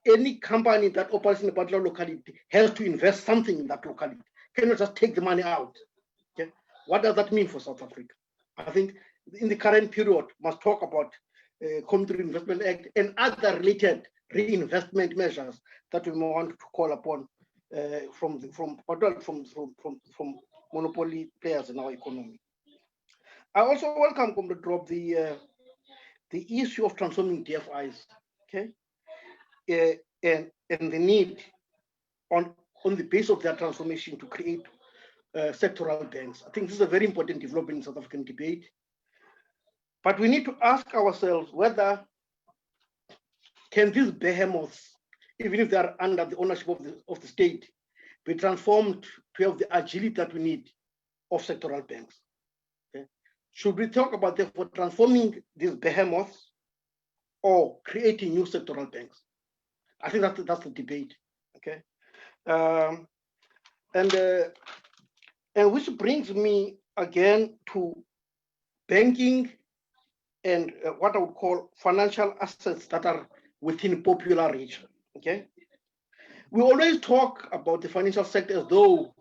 any company that operates in a particular locality has to invest something in that locality. Cannot just take the money out. Okay, what does that mean for South Africa? I think in the current period must talk about Community Reinvestment Act and other related reinvestment measures that we want to call upon from monopoly players in our economy. I also welcome, Comrade Rob, the issue of transforming DFIs, okay, and the need on the basis of their transformation to create sectoral banks. I think this is a very important development in South African debate. But we need to ask ourselves whether can these behemoths, even if they are under the ownership of the state, be transformed to have the agility that we need of sectoral banks. Okay? Should we talk about therefore transforming these behemoths or creating new sectoral banks? I think that's the debate. Okay, and which brings me again to banking and what I would call financial assets that are within popular reach. Okay, we always talk about the financial sector as though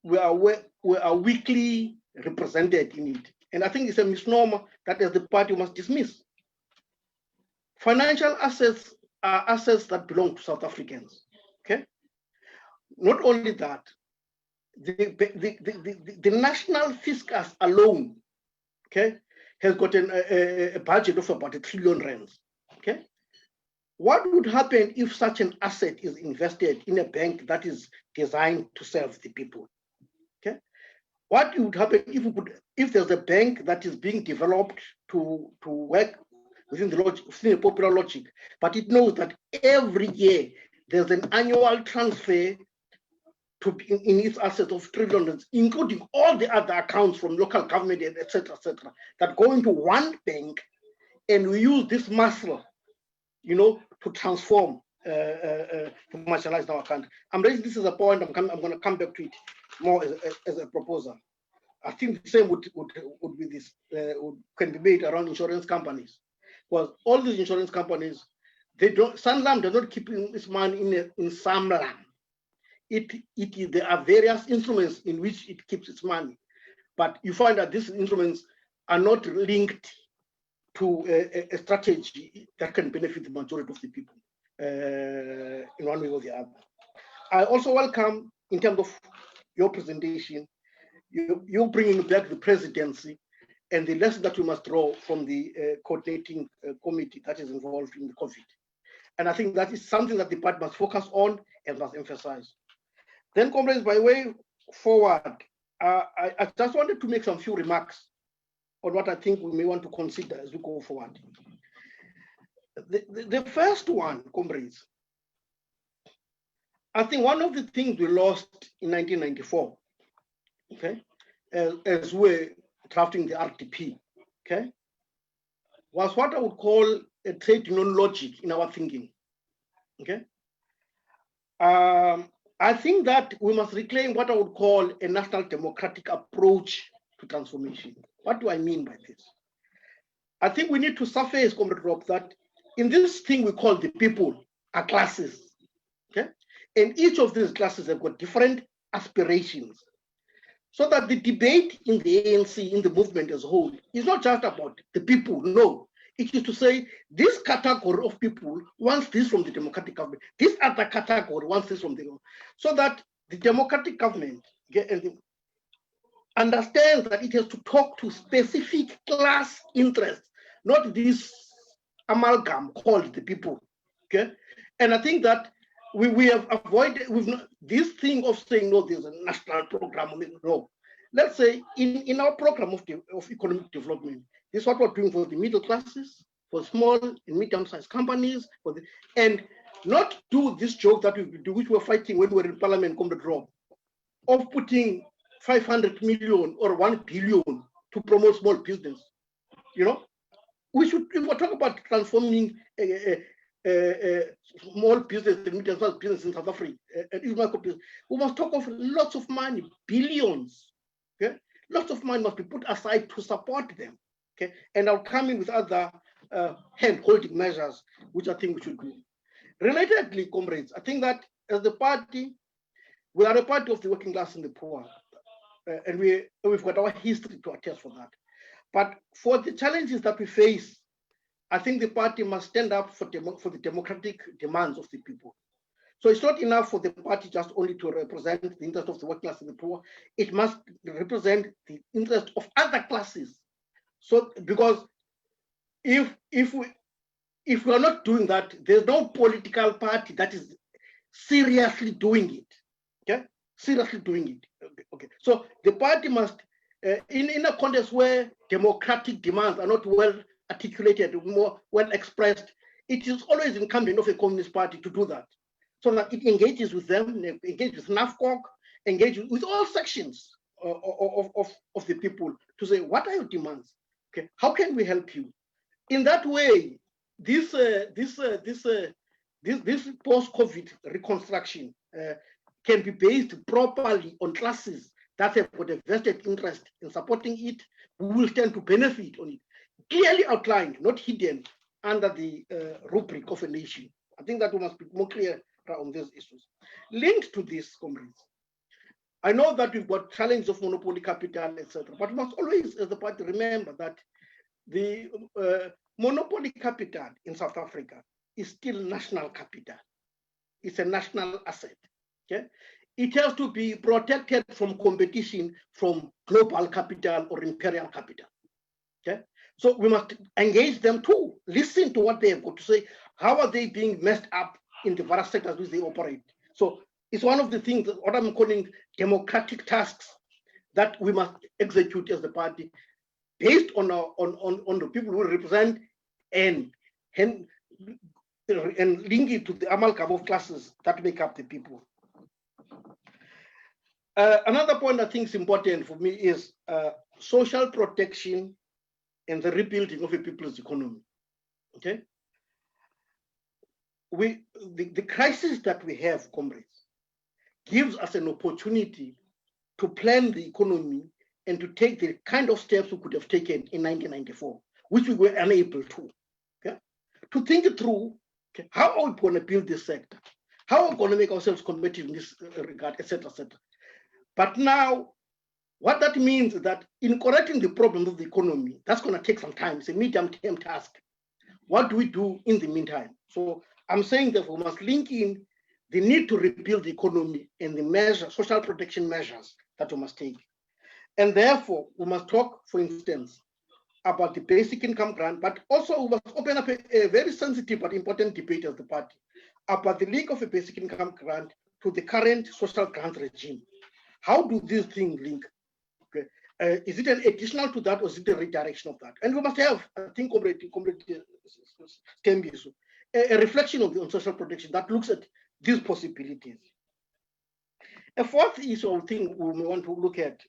we are weakly represented in it, and I think it's a misnomer that as the party must dismiss. Financial assets are assets that belong to South Africans. Okay, not only that, the national fiscus alone, okay, has got a budget of about R1 trillion. Okay, what would happen if such an asset is invested in a bank that is designed to serve the people? Okay, what would happen if there's a bank that is being developed to work within a popular logic, but it knows that every year there's an annual transfer in its assets of trillions, including all the other accounts from local government, etc., that go into one bank, and we use this muscle, to transform, to marginalize our country. I'm raising this as a point. I'm going to come back to it more as a proposal. I think the same would be this can be made around insurance companies, because all these insurance companies, Sanlam does not keep its money in Sanlam. There are various instruments in which it keeps its money, but you find that these instruments are not linked to a strategy that can benefit the majority of the people in one way or the other. I also welcome, in terms of your presentation, you bringing back the presidency and the lesson that we must draw from the coordinating committee that is involved in the COVID. And I think that is something that the party must focus on and must emphasize. Then, comrades, by way forward, I just wanted to make some few remarks on what I think we may want to consider as we go forward. The first one, comrades, I think one of the things we lost in 1994, okay, as we're drafting the RDP, okay, was what I would call a trade union logic in our thinking, okay. I think that we must reclaim what I would call a national democratic approach to transformation. What do I mean by this? I think we need to surface, Comrade Rob, that in this thing we call the people are classes, okay? And each of these classes have got different aspirations. So that the debate in the ANC, in the movement as a whole, is not just about the people, no. It is to say, this category of people wants this from the democratic government. This other category wants this from the government. So that the democratic government understands that it has to talk to specific class interests, not this amalgam called the people. Okay, and I think that we have avoided this thing of saying no, there's a national program. No, let's say in our program of economic development, this is what we're doing for the middle classes, for small and medium-sized companies, and not do this joke that we do, which we're fighting when we were in Parliament, Comrade Rob, of putting 500 million or 1 billion to promote small business. We should, if we're talking about transforming small business and medium-sized business in South Africa, we must talk of lots of money, billions. Okay, lots of money must be put aside to support them. Okay, and I'll come in with other hand-holding measures, which I think we should do. Relatedly, comrades, I think that as the party, we are a party of the working class and the poor, and we've got our history to attest for that. But for the challenges that we face, I think the party must stand up for the democratic demands of the people. So it's not enough for the party just only to represent the interest of the working class and the poor. It must represent the interest of other classes. So because if we are not doing that, there's no political party that is seriously doing it. Okay, seriously doing it. Okay, so the party must, in a context where democratic demands are not well articulated, more well expressed, it is always incumbent of a communist party to do that, so that it engages with them, engages with NAFCOC, engages with all sections of the people to say, what are your demands? Okay, how can we help you? In that way, this post-COVID reconstruction can be based properly on classes that have got a vested interest in supporting it, who will stand to benefit on it. Clearly outlined, not hidden under the rubric of a nation. I think that we must be more clear on these issues. Linked to this, comrades, I know that we've got challenges of monopoly capital, etc., but we must always, as the party, remember that the monopoly capital in South Africa is still national capital. It's a national asset. Okay? It has to be protected from competition from global capital or imperial capital. Okay? So we must engage them too, listen to what they have got to say. How are they being messed up in the various sectors which they operate? So it's one of the things, what I'm calling democratic tasks, that we must execute as the party, based on the people who represent and link it to the amalgam of classes that make up the people. Another point I think is important for me is social protection and the rebuilding of a people's economy. Okay, the crisis that we have, comrades, gives us an opportunity to plan the economy and to take the kind of steps we could have taken in 1994, which we were unable to. Okay? To think it through, okay, how are we going to build this sector? How are we going to make ourselves competitive in this regard, etc., etc. But now, what that means is that in correcting the problems of the economy, that's going to take some time. It's a medium-term task. What do we do in the meantime? So I'm saying that we must link in the need to rebuild the economy and the measures, social protection measures that we must take. And therefore, we must talk, for instance, about the basic income grant, but also we must open up a very sensitive but important debate as the party about the link of a basic income grant to the current social grant regime. How do these things link? Okay. Is it an additional to that, or is it a redirection of that? And we must have, I think, a reflection on social protection that looks at these possibilities. A fourth issue I think we may want to look at,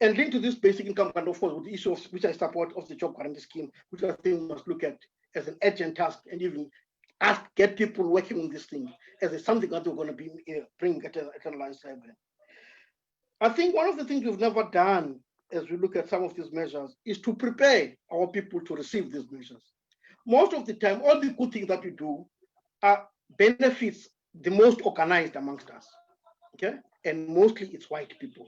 and linked to this basic income grant, of course, with the issue of which I support of the job guarantee scheme, which I think we must look at as an urgent task, and even get people working on this thing as something that we're going to be bring at a large level. I think one of the things we've never done as we look at some of these measures is to prepare our people to receive these measures. Most of the time, all the good things that we do are benefits the most organized amongst us, okay? And mostly it's white people.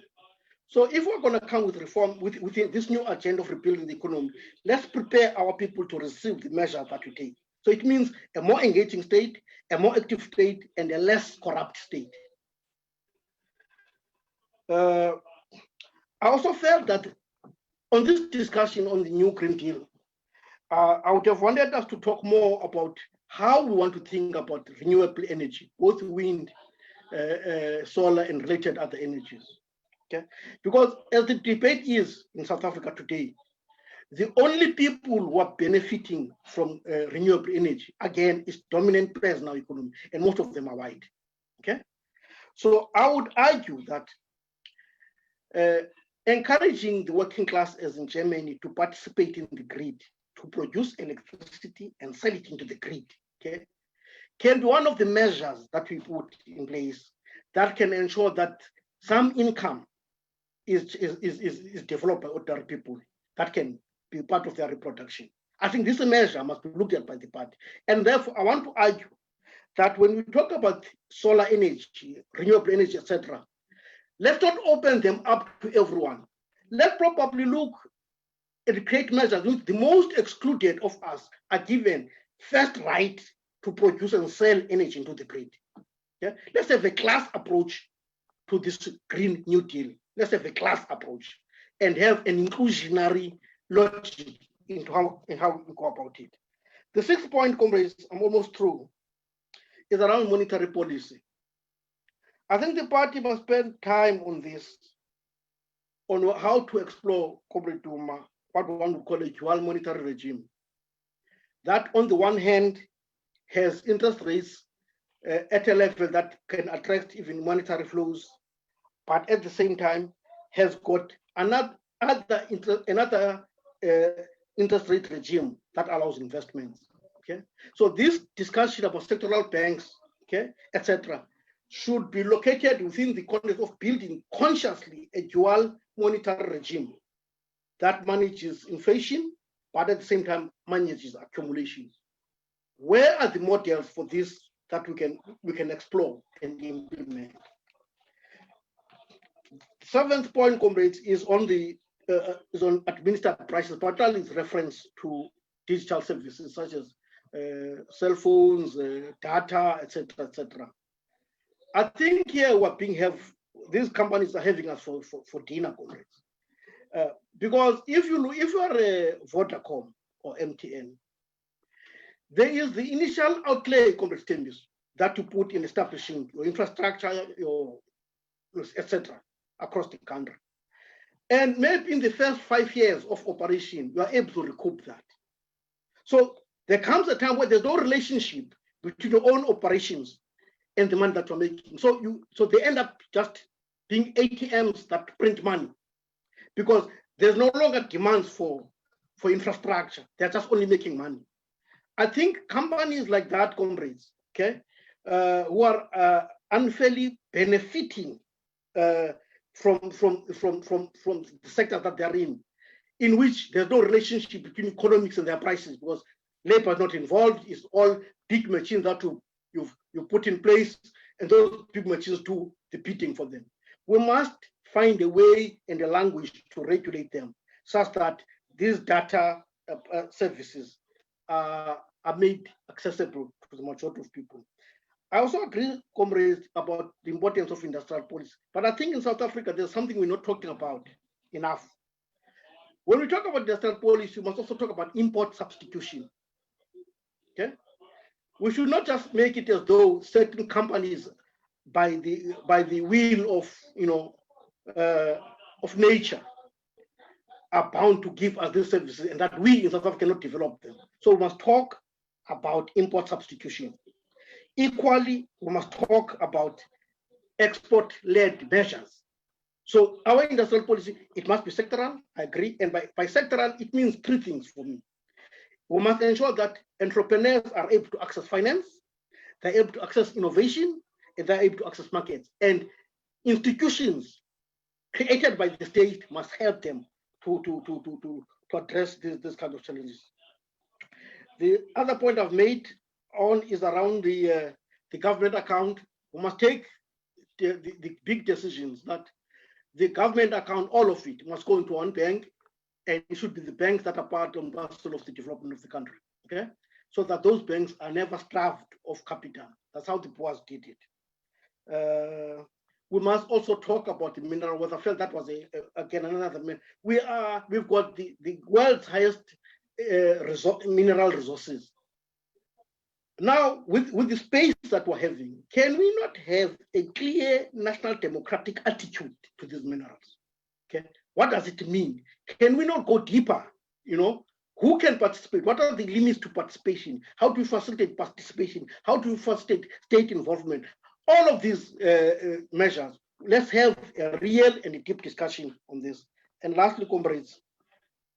So if we're going to come with reform, with this new agenda of rebuilding the economy, let's prepare our people to receive the measures that we take. So it means a more engaging state, a more active state, and a less corrupt state. I also felt that on this discussion on the new Green Deal, I would have wanted us to talk more about how we want to think about renewable energy, both wind, solar, and related other energies. Okay, because as the debate is in South Africa today, the only people who are benefiting from renewable energy, again, is dominant players in our economy, and most of them are white. Okay, so I would argue that encouraging the working class, as in Germany, to participate in the grid, to produce electricity and sell it into the grid, okay, can be one of the measures that we put in place that can ensure that some income is developed by ordinary people that can be part of their reproduction. I think this measure must be looked at by the party. And therefore, I want to argue that when we talk about solar energy, renewable energy, etc., let's not open them up to everyone. Let's probably look and create measures which the most excluded of us are given first right to produce and sell energy into the grid. Yeah? Let's have a class approach to this Green New Deal. Let's have a class approach and have an inclusionary logic into how we go about it. The 6th point, comrades, I'm almost through, is around monetary policy. I think the party must spend time on this, on how to explore, Comrade Duma, what one would call a dual monetary regime. That on the one hand has interest rates at a level that can attract even monetary flows, but at the same time has got another interest rate regime that allows investments. Okay, so this discussion about sectoral banks, okay, etc., should be located within the context of building consciously a dual monetary regime that manages inflation, but at the same time manages accumulation. Where are the models for this that we can explore and implement? 7th point, comrades, is on administered prices, particularly with reference to digital services such as cell phones, data, etc., etc. I think here these companies are having us for dinner, comrades. Because if you are a Vodacom or MTN, there is the initial outlay, comrades, that you put in establishing your infrastructure, your etc. across the country. And maybe in the first 5 years of operation, you are able to recoup that. So there comes a time where there's no relationship between your own operations and the money that you're making. So they end up just being ATMs that print money because there's no longer demands for infrastructure. They're just only making money. I think companies like that, comrades, okay, who are unfairly benefiting from the sector that they're in which there's no relationship between economics and their prices because labor is not involved. It's all big machines that you put in place, and those big machines do the bidding for them. We must find a way and a language to regulate them such that these data services are made accessible to the majority of people. I also agree, comrades, about the importance of industrial policy. But I think in South Africa, there's something we're not talking about enough. When we talk about industrial policy, we must also talk about import substitution. Okay? We should not just make it as though certain companies, by the will of nature, are bound to give us these services, and that we in South Africa cannot develop them. So we must talk about import substitution. Equally, we must talk about export-led measures. So our industrial policy, it must be sectoral, I agree. And by sectoral, it means 3 things for me. We must ensure that entrepreneurs are able to access finance, they're able to access innovation, and they're able to access markets. And institutions created by the state must help them to address this kind of challenges. The other point I've made is around the government account. We must take the big decisions that the government account, all of it, must go into one bank, and it should be the banks that are part and parcel of the development of the country, okay? So that those banks are never starved of capital. That's how the Boers did it. We must also talk about the mineral wealth. I felt that was again another. We've got the world's highest mineral resources. Now, with the space that we're having, can we not have a clear national democratic attitude to these minerals? Okay, what does it mean? Can we not go deeper? Who can participate? What are the limits to participation? How do we facilitate participation? How do we facilitate state involvement? All of these measures. Let's have a real and a deep discussion on this. And lastly, comrades,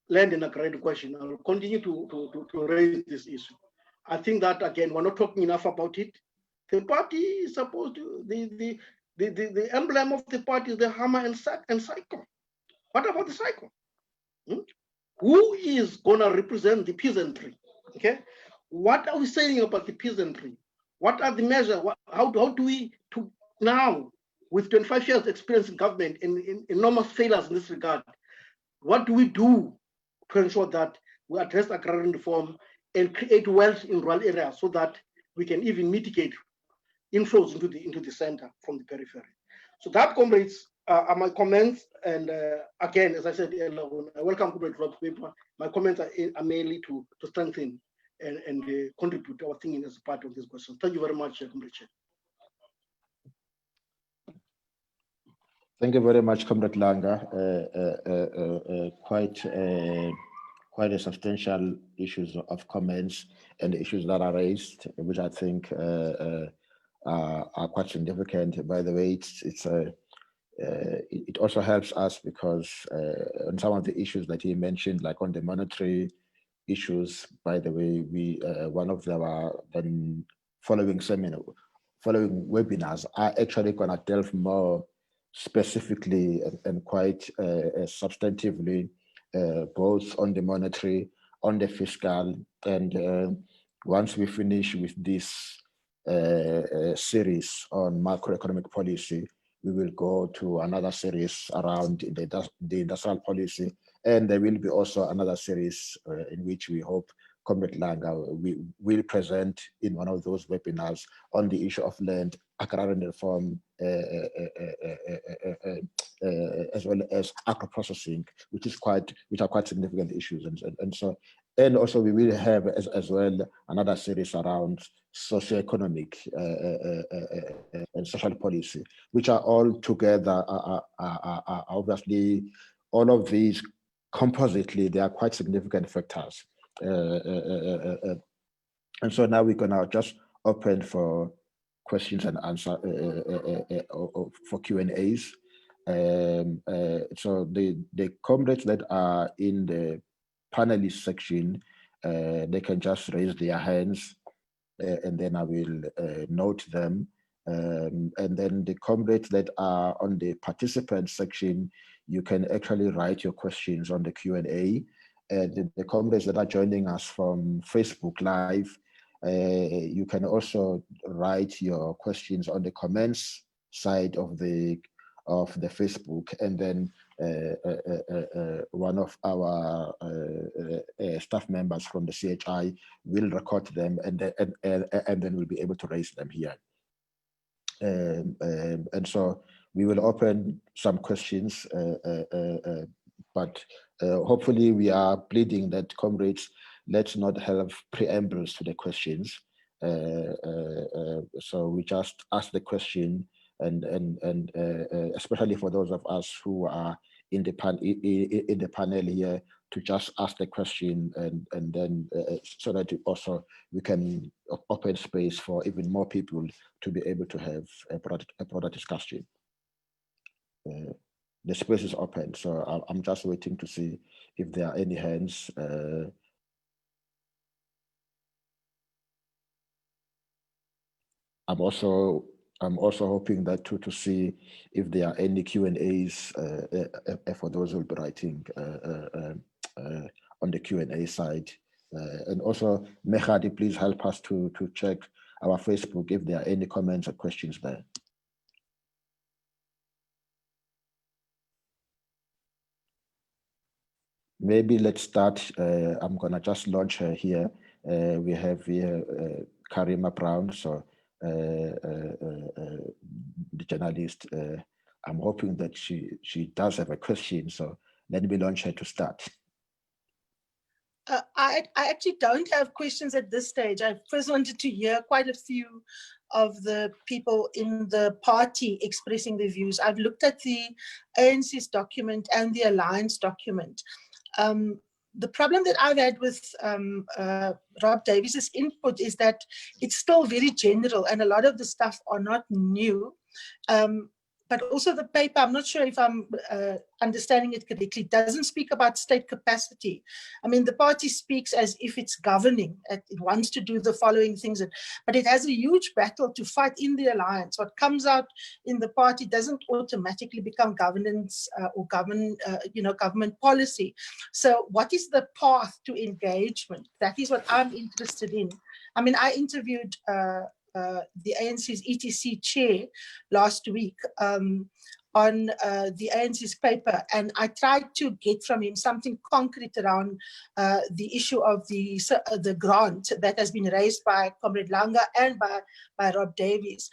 land and agrarian question. I will continue to raise this issue. I think that, again, we're not talking enough about it. The party is supposed to, the emblem of the party is the hammer and cycle. What about the cycle? Who is going to represent the peasantry? Okay, what are we saying about the peasantry? What are the measures? How do we, now, with 25 years experience in government and enormous failures in this regard, what do we do to ensure that we address agrarian reform and create wealth in rural areas so that we can even mitigate inflows into the center from the periphery. So that, comrades, are my comments. And again, as I said earlier, I welcome Comrade Rob's paper. My comments are mainly to strengthen and contribute to our thinking as part of this question. Thank you very much, Comrade Chair. Thank you very much, Comrade Langa. Quite a substantial issues of comments and issues that are raised, which I think are quite significant. By the way, it also helps us because on some of the issues that he mentioned, like on the monetary issues, by the way, we one of our following webinars are actually going to delve more specifically and quite substantively both on the monetary, on the fiscal, and once we finish with this series on macroeconomic policy, we will go to another series around the industrial policy, and there will be also another series in which we hope Comrade Langa will present in one of those webinars on the issue of land, agrarian reform, as well as agro-processing, which are quite significant issues, and also we will have as well another series around socioeconomic and social policy, which are all together are obviously all of these compositely they are quite significant factors. And so now we're gonna just open for questions and answer for Q&As. So the comrades that are in the panelist section, they can just raise their hands, and then I will note them. And then the comrades that are on the participant section, you can actually write your questions on the Q&A. And the comrades that are joining us from Facebook Live, you can also write your questions on the comments side of the Facebook, and then one of our staff members from the CHI will record them, and then we'll be able to raise them here. And so we will open some questions, but hopefully we are pleading that, comrades, let's not have preambles to the questions. So we just ask the question, and especially for those of us who are in the panel here, to just ask the question, and then so that we can open space for even more people to be able to have a broader discussion. The space is open, so I'm just waiting to see if there are any hands. I'm also hoping that to see if there are any Q&As for those who will be writing on the Q&A side. And also, Mehadi, please help us to check our Facebook if there are any comments or questions there. Maybe let's start. I'm gonna just launch her here. We have here Karima Brown, so the journalist. I'm hoping that she does have a question, so let me launch her to start. I actually don't have questions at this stage. I first wanted to hear quite a few of the people in the party expressing their views. I've looked at the ANC's document and the Alliance document. The problem that I've had with Rob Davies's input is that it's still very general, and a lot of the stuff are not new. But also the paper, I'm not sure if I'm understanding it correctly, doesn't speak about state capacity. I mean, the party speaks as if it's governing. It wants to do the following things, but it has a huge battle to fight in the alliance. What comes out in the party doesn't automatically become governance or government policy. So what is the path to engagement? That is what I'm interested in. I mean, I interviewed the ANC's ETC chair last week on the ANC's paper, and I tried to get from him something concrete around the issue of the grant that has been raised by Comrade Langa and by Rob Davies.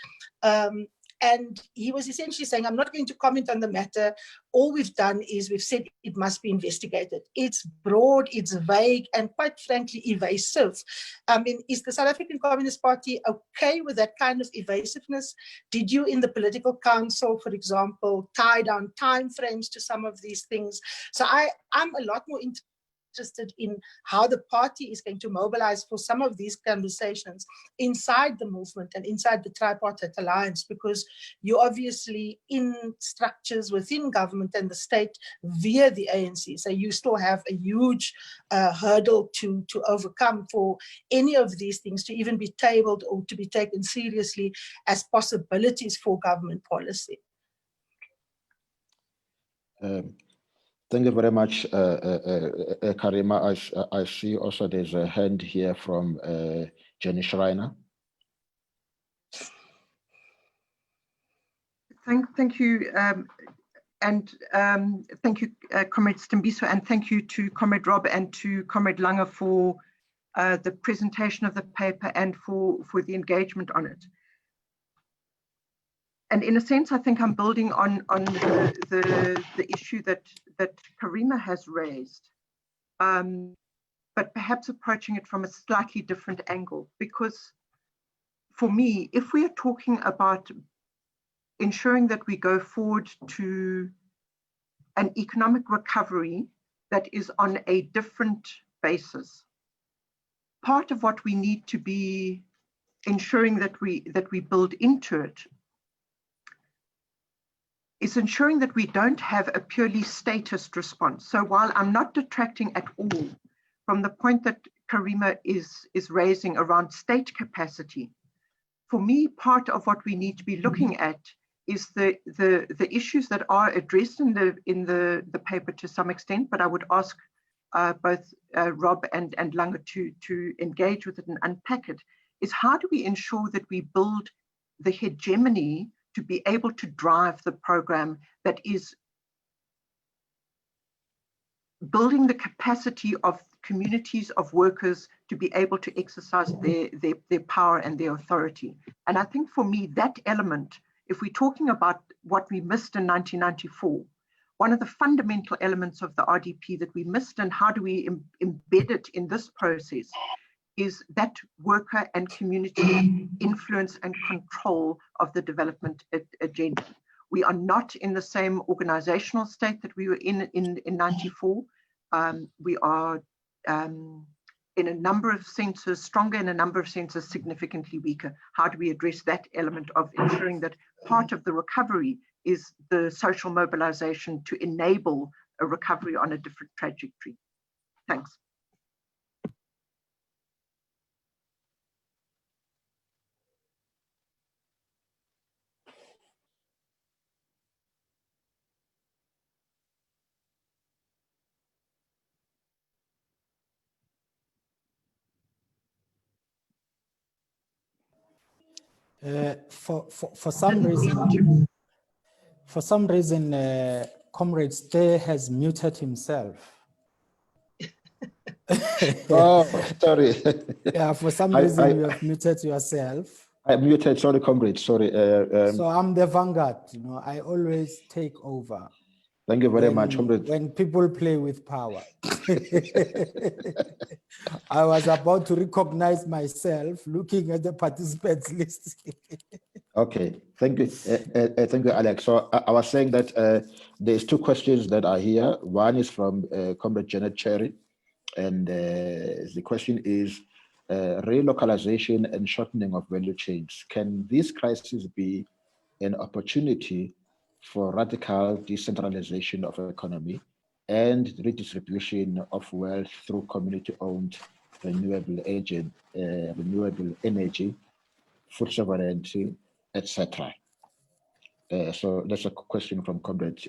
And he was essentially saying, I'm not going to comment on the matter. All we've done is we've said it must be investigated. It's broad, it's vague, and quite frankly, evasive. I mean, is the South African Communist Party okay with that kind of evasiveness? Did you in the political council, for example, tie down timeframes to some of these things? So I'm a lot more interested in how the party is going to mobilize for some of these conversations inside the movement and inside the tripartite alliance, because you're obviously in structures within government and the state via the ANC. So you still have a huge hurdle to overcome for any of these things to even be tabled or to be taken seriously as possibilities for government policy. Thank you very much, Karima. I see also there's a hand here from Jenny Schreiner. Thank you, and thank you, Comrade Stimbiso, and thank you to Comrade Rob and to Comrade Langa for the presentation of the paper and for the engagement on it. And in a sense, I think I'm building on the issue that Karima has raised, but perhaps approaching it from a slightly different angle. Because for me, if we are talking about ensuring that we go forward to an economic recovery that is on a different basis, part of what we need to be ensuring that we build into it is ensuring that we don't have a purely statist response. So while I'm not detracting at all from the point that Karima is raising around state capacity, for me, part of what we need to be looking at is the issues that are addressed in the paper to some extent, but I would ask both Rob and Langa to engage with it and unpack it, is how do we ensure that we build the hegemony to be able to drive the program that is building the capacity of communities of workers to be able to exercise their power and their authority. And I think for me, that element, if we're talking about what we missed in 1994, one of the fundamental elements of the RDP that we missed and how do we embed it in this process is that worker and community influence and control of the development agenda. We are not in the same organizational state that we were in 94. We are in a number of senses stronger, in a number of senses significantly weaker. How do we address that element of ensuring that part of the recovery is the social mobilization to enable a recovery on a different trajectory? Thanks. For some reason, Comrade Stay has muted himself. Oh, sorry. Yeah, for some reason you have muted yourself. I muted, sorry, comrade, sorry. So I'm the vanguard, you know, I always take over. Thank you very much, comrade. When people play with power. I was about to recognize myself looking at the participants list. Okay, thank you. Thank you, Alex. So I was saying that there's two questions that are here. One is from Comrade Janet Cherry, and the question is relocalization and shortening of value chains. Can this crisis be an opportunity for radical decentralization of economy and redistribution of wealth through community-owned renewable energy, food sovereignty, etc.? So that's a question from Comrade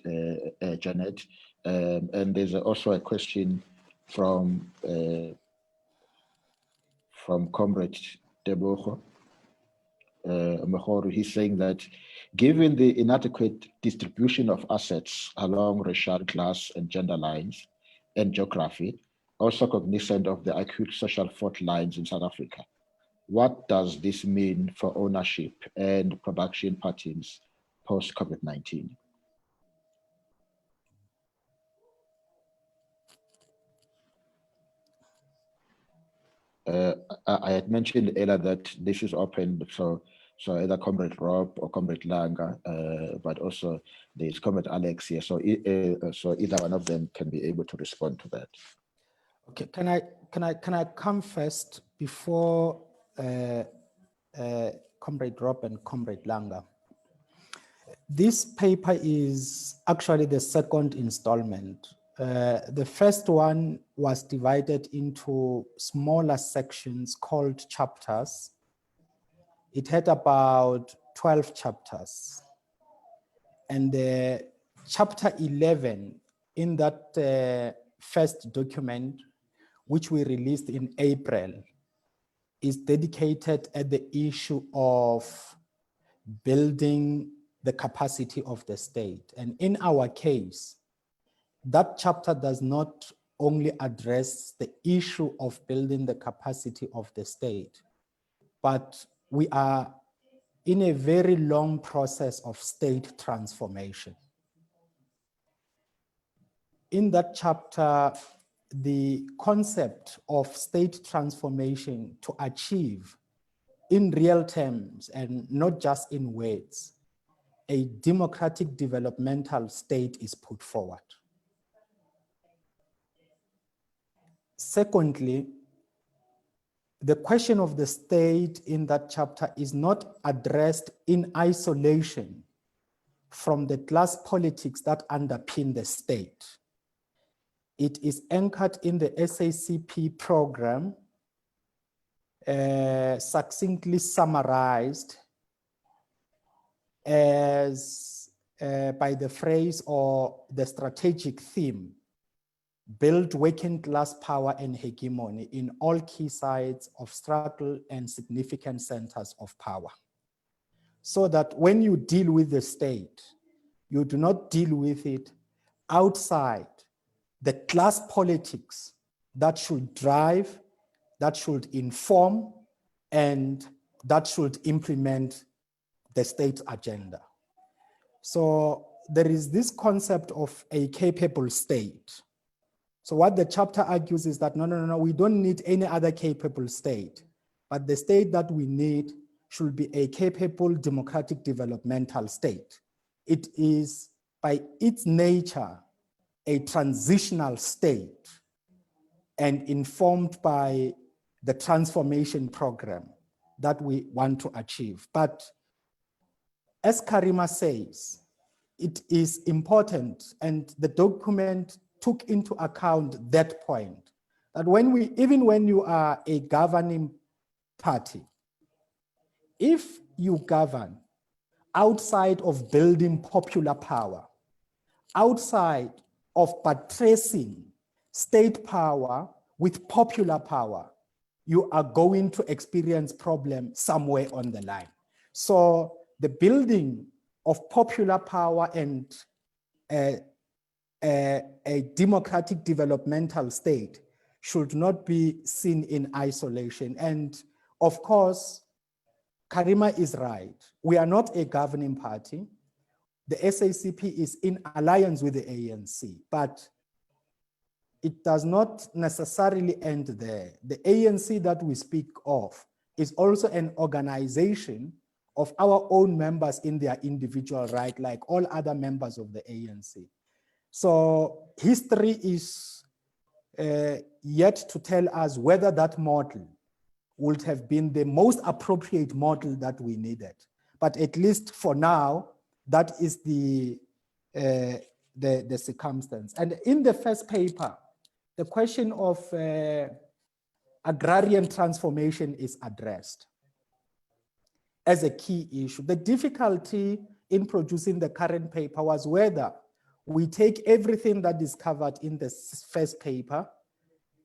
Janet. And there's also a question from Comrade Deboho. Mekhoru, he's saying that given the inadequate distribution of assets along racial, class, and gender lines and geography, also cognizant of the acute social fault lines in South Africa, what does this mean for ownership and production patterns post-COVID-19? I had mentioned earlier that this is open, so either Comrade Rob or Comrade Langa, but also there's Comrade Alex here, so either one of them can be able to respond to that. Okay, can I come first before Comrade Rob and Comrade Langa? This paper is actually the second installment. The first one was divided into smaller sections called chapters. It had about 12 chapters. And chapter 11 in that first document, which we released in April, is dedicated at the issue of building the capacity of the state. And in our case, that chapter does not only address the issue of building the capacity of the state, but we are in a very long process of state transformation. In that chapter, the concept of state transformation to achieve in real terms and not just in words, a democratic developmental state is put forward. Secondly, the question of the state in that chapter is not addressed in isolation from the class politics that underpin the state. It is anchored in the SACP program, succinctly summarized as by the phrase or the strategic theme, build working class power and hegemony in all key sites of struggle and significant centers of power. So that when you deal with the state, you do not deal with it outside the class politics that should drive, that should inform, and that should implement the state's agenda. So there is this concept of a capable state. So what the chapter argues is that no, we don't need any other capable state, but the state that we need should be a capable democratic developmental state. It is by its nature a transitional state and informed by the transformation program that we want to achieve. But as Karima says, it is important, and the document took into account that point, that even when you are a governing party, if you govern outside of building popular power, outside of buttressing state power with popular power, you are going to experience problems somewhere on the line. So the building of popular power and a democratic developmental state should not be seen in isolation. And of course, Karima is right. We are not a governing party. The SACP is in alliance with the ANC, but it does not necessarily end there. The ANC that we speak of is also an organization of our own members in their individual right, like all other members of the ANC. So history is yet to tell us whether that model would have been the most appropriate model that we needed. But at least for now, that is the circumstance. And in the first paper, the question of agrarian transformation is addressed as a key issue. The difficulty in producing the current paper was whether we take everything that is covered in the first paper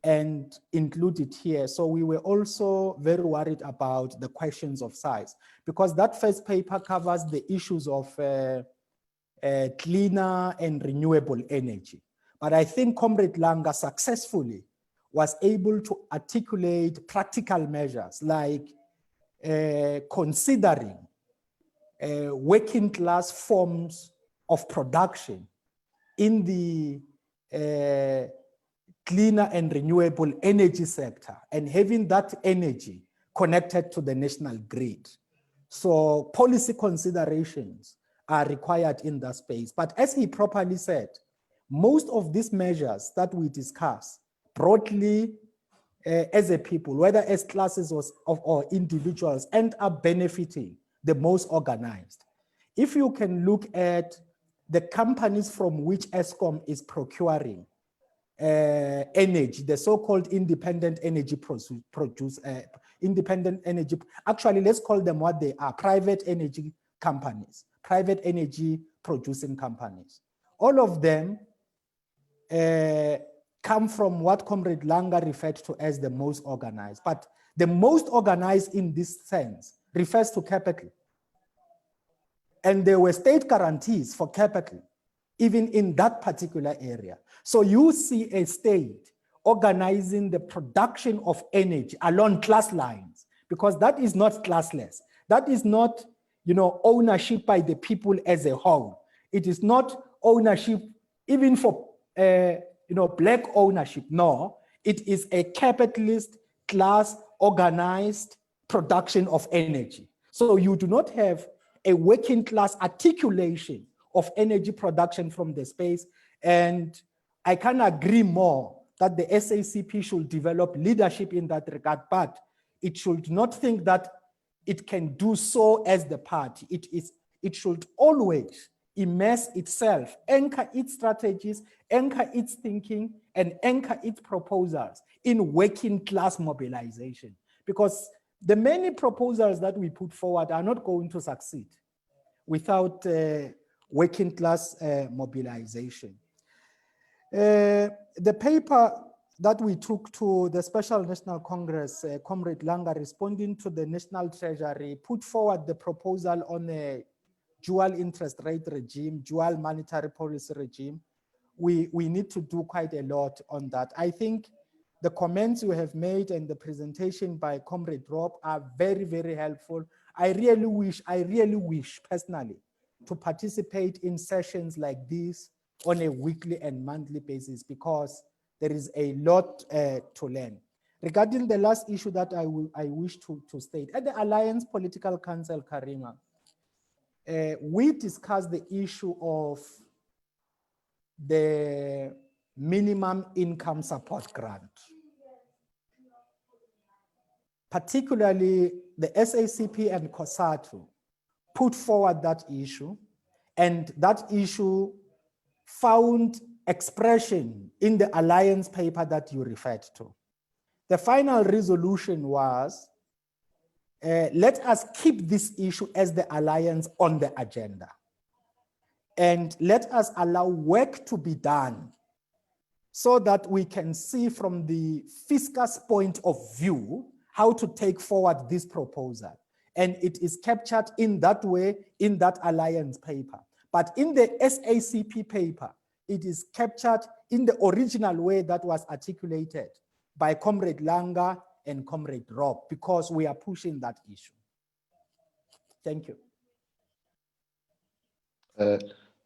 and include it here. So we were also very worried about the questions of size, because that first paper covers the issues of cleaner and renewable energy. But I think Comrade Langa successfully was able to articulate practical measures like considering working class forms of production in the cleaner and renewable energy sector, and having that energy connected to the national grid. So policy considerations are required in that space. But as he properly said, most of these measures that we discuss broadly as a people, whether as classes or individuals, end up benefiting the most organized. If you can look at the companies from which ESCOM is procuring energy, the so-called independent energy actually let's call them what they are, private energy companies, private energy producing companies. All of them come from what Comrade Langa referred to as the most organized. But the most organized in this sense refers to capital. And there were state guarantees for capital, even in that particular area. So you see a state organizing the production of energy along class lines, because that is not classless. That is not, ownership by the people as a whole. It is not ownership even for, black ownership. No, it is a capitalist class organized production of energy. So you do not have a working class articulation of energy production from the space. And I can agree more that the SACP should develop leadership in that regard, but it should not think that it can do so as the party. It should always immerse itself, anchor its strategies, anchor its thinking, and anchor its proposals in working class mobilization. Because the many proposals that we put forward are not going to succeed without working class mobilization. The paper that we took to the Special National Congress, Comrade Langa, responding to the National Treasury, put forward the proposal on a dual interest rate regime, dual monetary policy regime. We need to do quite a lot on that. I think the comments you have made and the presentation by Comrade Rob are very, very helpful. I really wish personally to participate in sessions like this on a weekly and monthly basis, because there is a lot to learn. Regarding the last issue that I wish to state, at the Alliance Political Council, Karima, we discussed the issue of the minimum income support grant. Particularly the SACP and COSATU put forward that issue, and that issue found expression in the alliance paper that you referred to. The final resolution was, let us keep this issue as the alliance on the agenda, and let us allow work to be done so that we can see from the fiscus point of view how to take forward this proposal. And it is captured in that way in that alliance paper. But in the SACP paper, it is captured in the original way that was articulated by Comrade Langa and Comrade Rob, because we are pushing that issue. Thank you.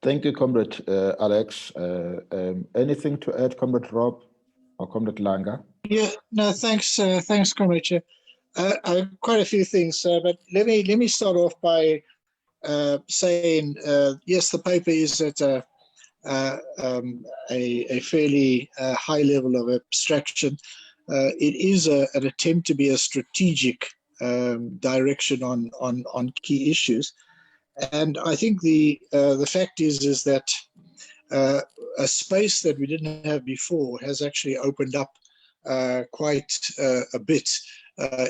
Thank you, Comrade Alex. Anything to add, Comrade Rob or Comrade Langa? Yeah, no, thanks, Comrade Chair. Quite a few things, but let me start off by saying yes, the paper is at a fairly high level of abstraction. It is an attempt to be a strategic direction on key issues, and I think the fact is that a space that we didn't have before has actually opened up quite a bit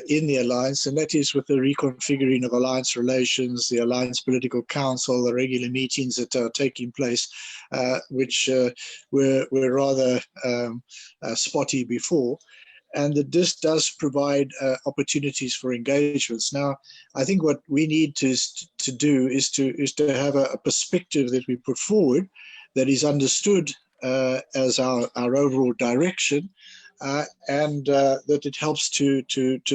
in the alliance, and that is with the reconfiguring of alliance relations, the alliance political council, the regular meetings that are taking place, which were rather spotty before. And that this does provide opportunities for engagements. Now, I think what we need to do is to have a perspective that we put forward that is understood as our overall direction, and that it helps to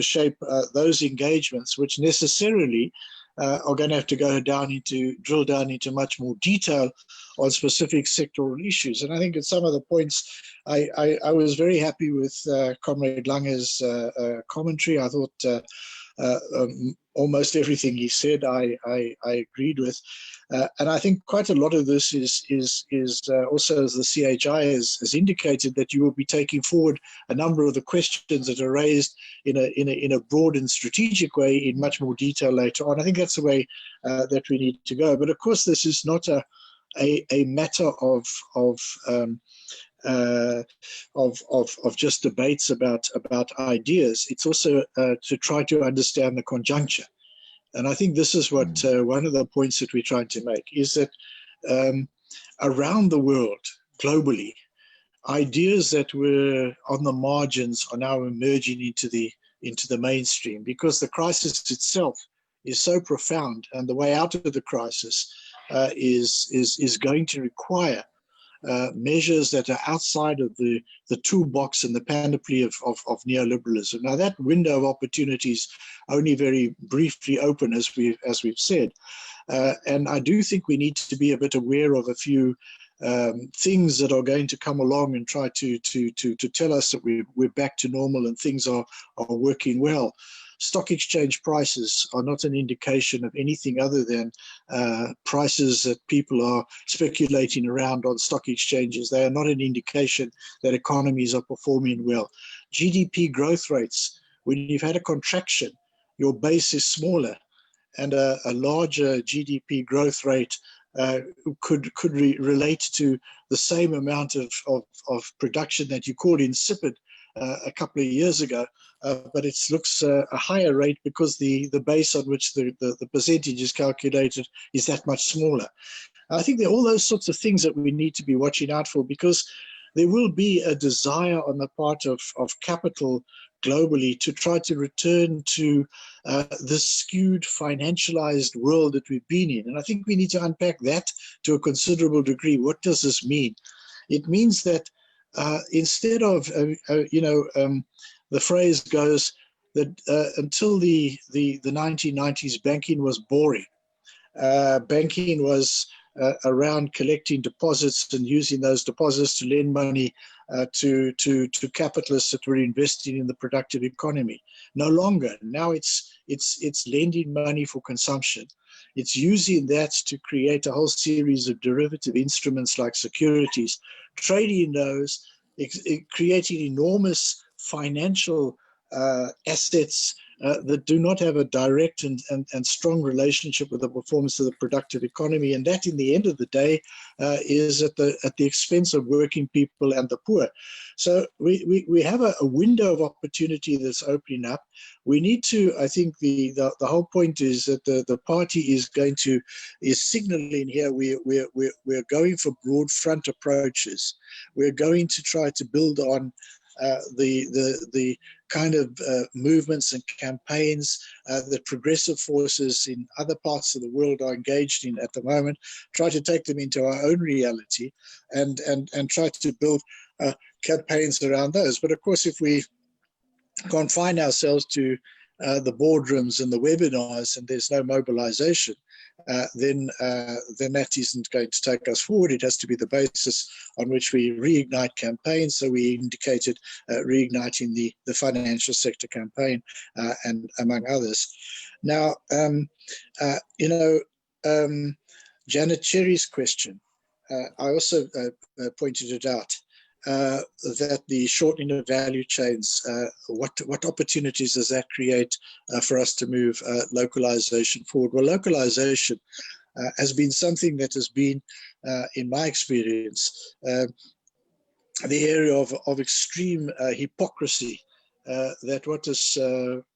shape those engagements, which necessarily are going to have to drill down into much more detail on specific sectoral issues. And I think at some of the points, I was very happy with Comrade Lange's commentary. I thought almost everything he said I agreed with, and I think quite a lot of this is also, as the CHI has indicated, that you will be taking forward a number of the questions that are raised in a broad and strategic way in much more detail later on. I think that's the way that we need to go. But of course, this is not a matter of just debates about ideas. It's also to try to understand the conjuncture. And I think this is what one of the points that we're trying to make is that around the world, globally, ideas that were on the margins are now emerging into the mainstream, because the crisis itself is so profound, and the way out of the crisis is going to require measures that are outside of the toolbox and the panoply of neoliberalism. Now, that window of opportunities only very briefly open, as we've said, and I do think we need to be a bit aware of a few things that are going to come along and try to tell us that we're back to normal and things are working well. Stock exchange prices are not an indication of anything other than prices that people are speculating around on stock exchanges. They are not an indication that economies are performing well. GDP growth rates, when you've had a contraction, your base is smaller, and a larger GDP growth rate could relate to the same amount of production that you called insipid a couple of years ago, but it looks a higher rate because the base on which the percentage is calculated is that much smaller. I think there are all those sorts of things that we need to be watching out for, because there will be a desire on the part of capital globally to try to return to this skewed financialized world that we've been in. And I think we need to unpack that to a considerable degree. What does this mean? It means that instead of, the phrase goes that until the 1990s, banking was boring. Banking was around collecting deposits and using those deposits to lend money to capitalists that were investing in the productive economy. No longer. Now it's lending money for consumption. It's using that to create a whole series of derivative instruments like securities, trading those, creating enormous financial assets that do not have a direct and strong relationship with the performance of the productive economy, and that, in the end of the day, is at the expense of working people and the poor. So we have a window of opportunity that's opening up. We need to, I think, the whole point is that the party is signaling here we're going for broad front approaches. We're going to try to build on the kind of movements and campaigns that progressive forces in other parts of the world are engaged in at the moment, try to take them into our own reality and try to build campaigns around those. But of course, if we confine ourselves to the boardrooms and the webinars and there's no mobilization, then that isn't going to take us forward. It has to be the basis on which we reignite campaigns. So we indicated reigniting the financial sector campaign and among others. Now, Janet Cherry's question, I also pointed it out. That the shortening of value chains, what opportunities does that create for us to move localization forward? Well, localization has been something that has been, in my experience, the area of extreme hypocrisy that what is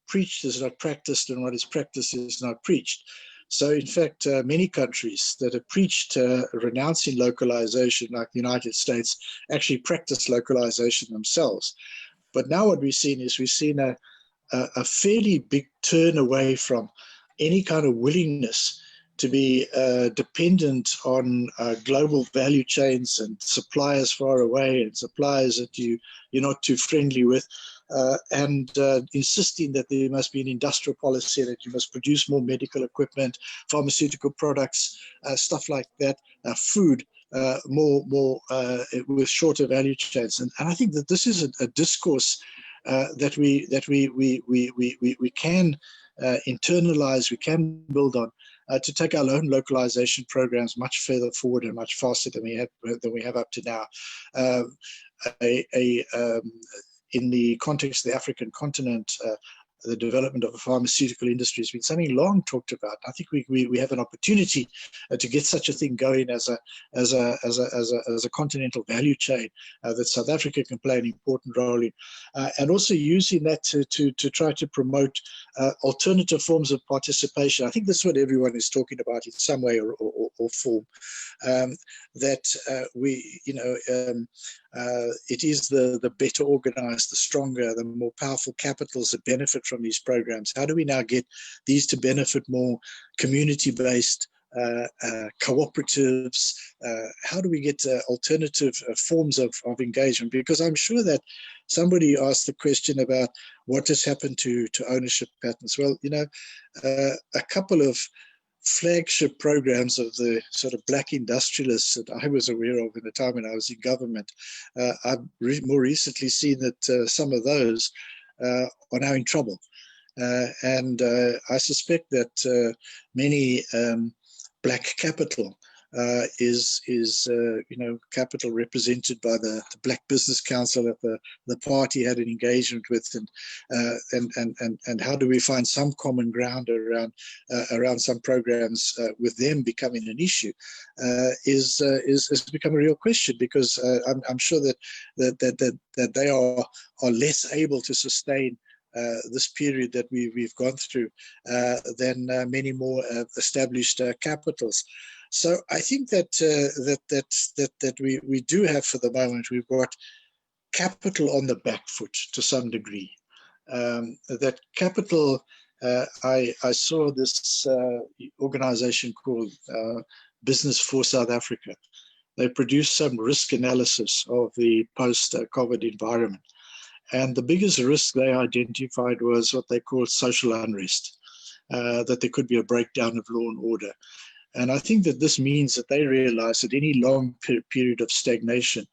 preached is not practiced, and what is practiced is not preached. So in fact, many countries that have preached renouncing localization, like the United States, actually practice localization themselves. But now what we've seen is we've seen a fairly big turn away from any kind of willingness to be dependent on global value chains and suppliers far away and suppliers that you're not too friendly with, and insisting that there must be an industrial policy, that you must produce more medical equipment, pharmaceutical products, stuff like that, food, more with shorter value chains. And I think that this is a discourse that we can internalize, we can build on, to take our own localization programs much further forward and much faster than we have up to now. In the context of the African continent, the development of the pharmaceutical industry has been something long talked about. I think we have an opportunity to get such a thing going as a continental value chain that South Africa can play an important role in, and also using that to try to promote alternative forms of participation. I think that's what everyone is talking about in some way or form. It is the better organized, the stronger, the more powerful capitals that benefit from these programs. How do we now get these to benefit more community-based cooperatives? How do we get alternative forms of engagement? Because I'm sure that somebody asked the question about what has happened to ownership patterns. Well, a couple of flagship programs of the sort of black industrialists that I was aware of in the time when I was in government, I've more recently seen that some of those are now in trouble. And I suspect that many black capital is capital represented by the Black Business Council that the party had an engagement with, and how do we find some common ground around some programs with them becoming an issue is become a real question, because I'm sure that they are less able to sustain this period that we've gone through than many more established capitals. So I think that we do have, for the moment, we've got capital on the back foot to some degree. That capital, I saw this organization called Business for South Africa. They produced some risk analysis of the post-COVID environment. And the biggest risk they identified was what they called social unrest, that there could be a breakdown of law and order. And I think that this means that they realize that any long period of stagnation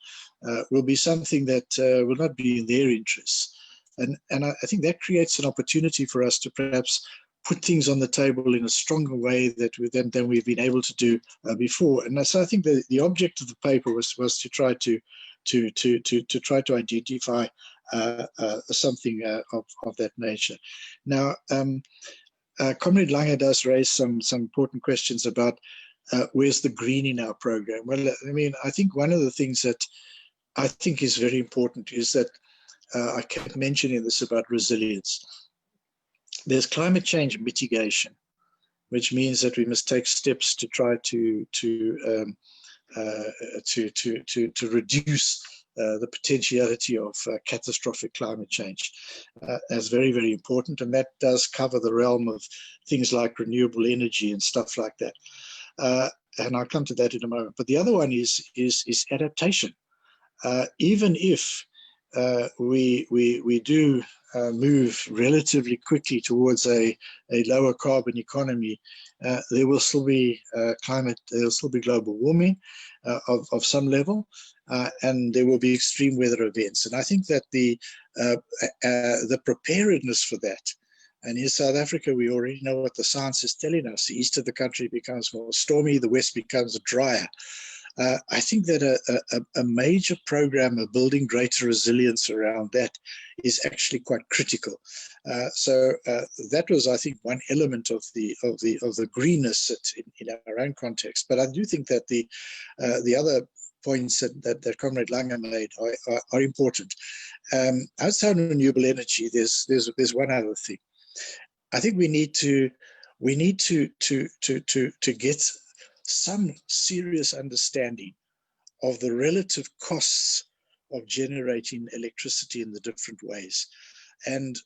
will be something that will not be in their interests. And I think that creates an opportunity for us to perhaps put things on the table in a stronger way than we've been able to do before. And so I think the object of the paper was to try to try to identify something of that nature. Now, Comrade Lange does raise some important questions about where's the green in our program. Well, I mean, I think one of the things that I think is very important is that I kept mentioning this about resilience. There's climate change mitigation, which means that we must take steps to try to reduce the potentiality of catastrophic climate change. That's very, very important, and that does cover the realm of things like renewable energy and stuff like that. And I'll come to that in a moment. But the other one is adaptation. Even if we do move relatively quickly towards a lower carbon economy, there will still be there will still be global warming of some level, and there will be extreme weather events. And I think that the preparedness for that, and in South Africa, we already know what the science is telling us. The east of the country becomes more stormy, the west becomes drier. I think that a major program of building greater resilience around that is actually quite critical. So that was, I think, one element of the greenness in our own context. But I do think that the other points that Comrade Lange made are important. Outside of renewable energy, there's one other thing. I think we need to get some serious understanding of the relative costs of generating electricity in the different ways, and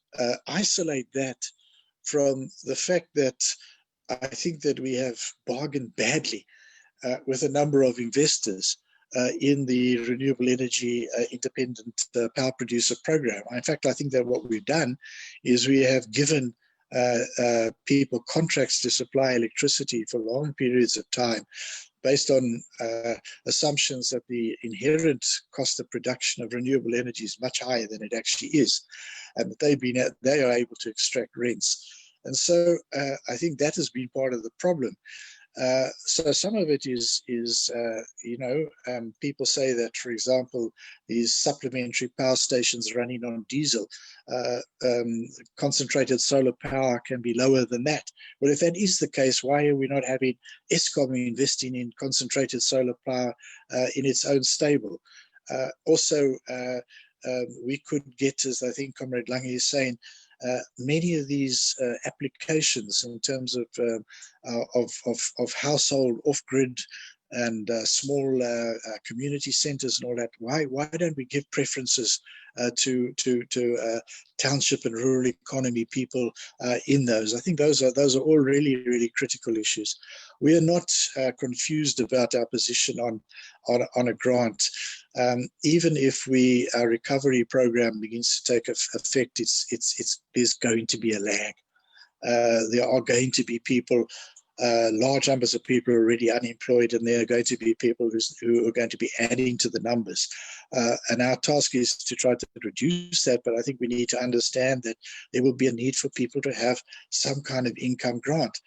isolate that from the fact that I think that we have bargained badly with a number of investors in the renewable energy independent power producer program. In fact, I think that what we've done is we have given people contracts to supply electricity for long periods of time based on assumptions that the inherent cost of production of renewable energy is much higher than it actually is, and that they are able to extract rents. And so I think that has been part of the problem. So some of it is people say that, for example, these supplementary power stations running on diesel, concentrated solar power can be lower than that. Well, if that is the case, why are we not having Eskom investing in concentrated solar power in its own stable? Also, we could get, as I think Comrade Lange is saying, many of these applications in terms of household off-grid and small community centers and all that. Why don't we give preferences to township and rural economy people in those? I think those are all really critical issues. We are not confused about our position on a grant. Even if our recovery program begins to take effect, there's going to be a lag. There are going to be people, large numbers of people already unemployed, and there are going to be people who are going to be adding to the numbers. And our task is to try to reduce that, but I think we need to understand that there will be a need for people to have some kind of income grant.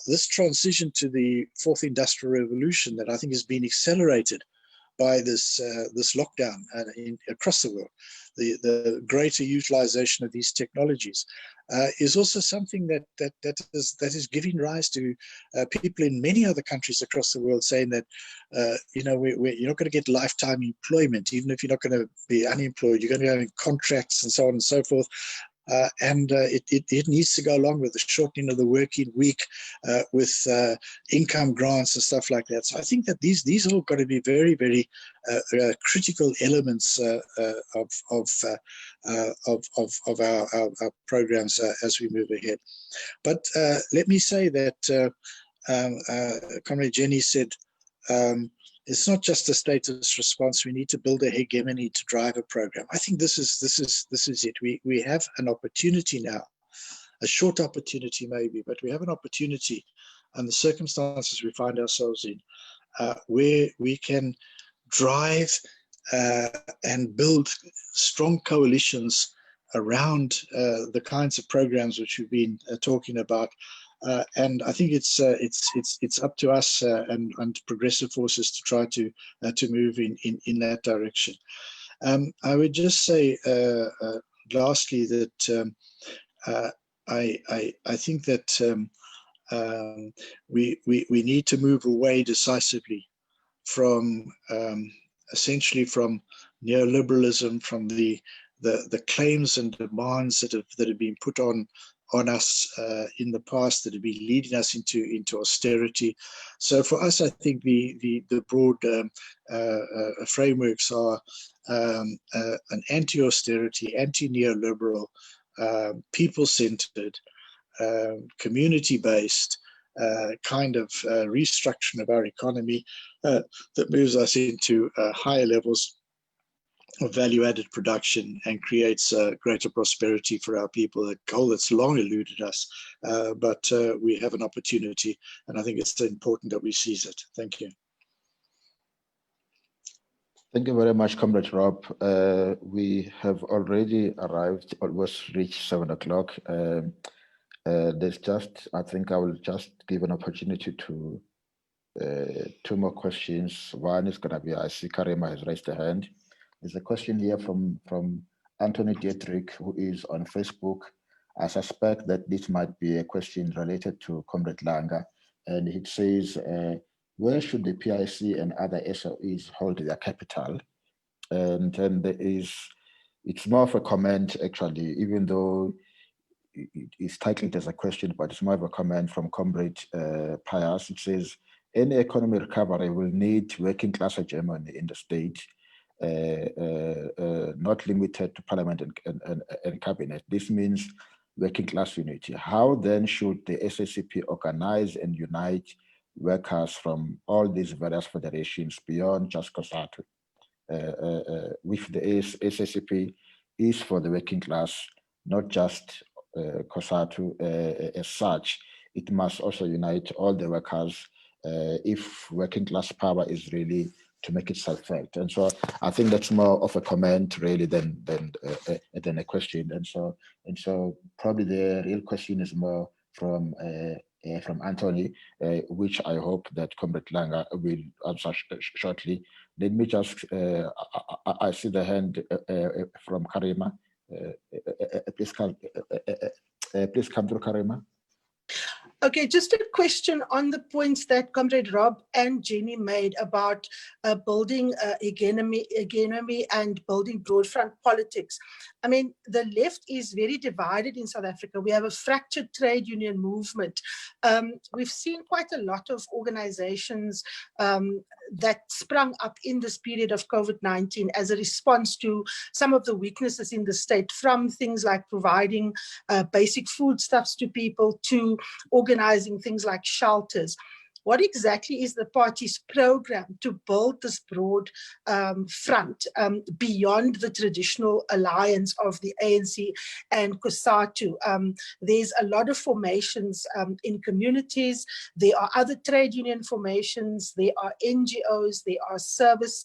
This transition to the fourth industrial revolution that I think has been accelerated by this lockdown across the world, the greater utilization of these technologies, is also something that is giving rise to people in many other countries across the world saying that you're not going to get lifetime employment, even if you're not going to be unemployed, you're going to be having contracts and so on and so forth. And it needs to go along with the shortening of the working week, with income grants and stuff like that. So I think that these are all got to be very critical elements of our programs as we move ahead. But let me say that Comrade Jenny said, it's not just a status response. We need to build a hegemony to drive a program. I think this is it. We have an opportunity now, a short opportunity maybe, but we have an opportunity, and the circumstances we find ourselves in, where we can drive and build strong coalitions around the kinds of programs which we've been talking about. And I think it's up to us and progressive forces to try to move in that direction. I would just say lastly that I think that we need to move away decisively from essentially from neoliberalism, from the claims and demands that have been put on us in the past, that have been leading us into austerity. So for us, I think the broad frameworks are an anti-austerity, anti-neoliberal, people-centered, community-based kind of restructuring of our economy that moves us into higher levels of value-added production and creates greater prosperity for our people, a goal that's long eluded us, but we have an opportunity, and I think it's important that we seize it. Thank you. Thank you very much, Comrade Rob. We have already arrived, almost reached 7 o'clock. There's just, I think I will just give an opportunity to 2 more questions. One is going to be, I see Karima has raised a hand. There's a question here from Anthony Dietrich, who is on Facebook. I suspect that this might be a question related to Comrade Langa. And it says, where should the PIC and other SOEs hold their capital? And then there is it's more of a comment, actually, even though it's titled as a question, but it's more of a comment from Comrade Pius. It says, any economic recovery will need working class hegemony in the state, not limited to parliament and cabinet. This means working class unity. How then should the SACP organize and unite workers from all these various federations beyond just COSATU? With the SACP is for the working class, not just COSATU as such. It must also unite all the workers if working class power is really to make itself felt. And so I think that's more of a comment really than a question. And so probably the real question is more from Anthony, which I hope that Comrade Langer will answer shortly. Let me just, I see the hand from Karima. Please come through, Karima. Okay, just a question on the points that Comrade Rob and Jenny made about building hegemony and building broad front politics. I mean, the left is very divided in South Africa. We have a fractured trade union movement. We've seen quite a lot of organizations that sprung up in this period of COVID-19 as a response to some of the weaknesses in the state, from things like providing basic foodstuffs to people to organizing things like shelters. What exactly is the party's program to build this broad front beyond the traditional alliance of the ANC and COSATU? There's a lot of formations in communities. There are other trade union formations. There are NGOs. There are service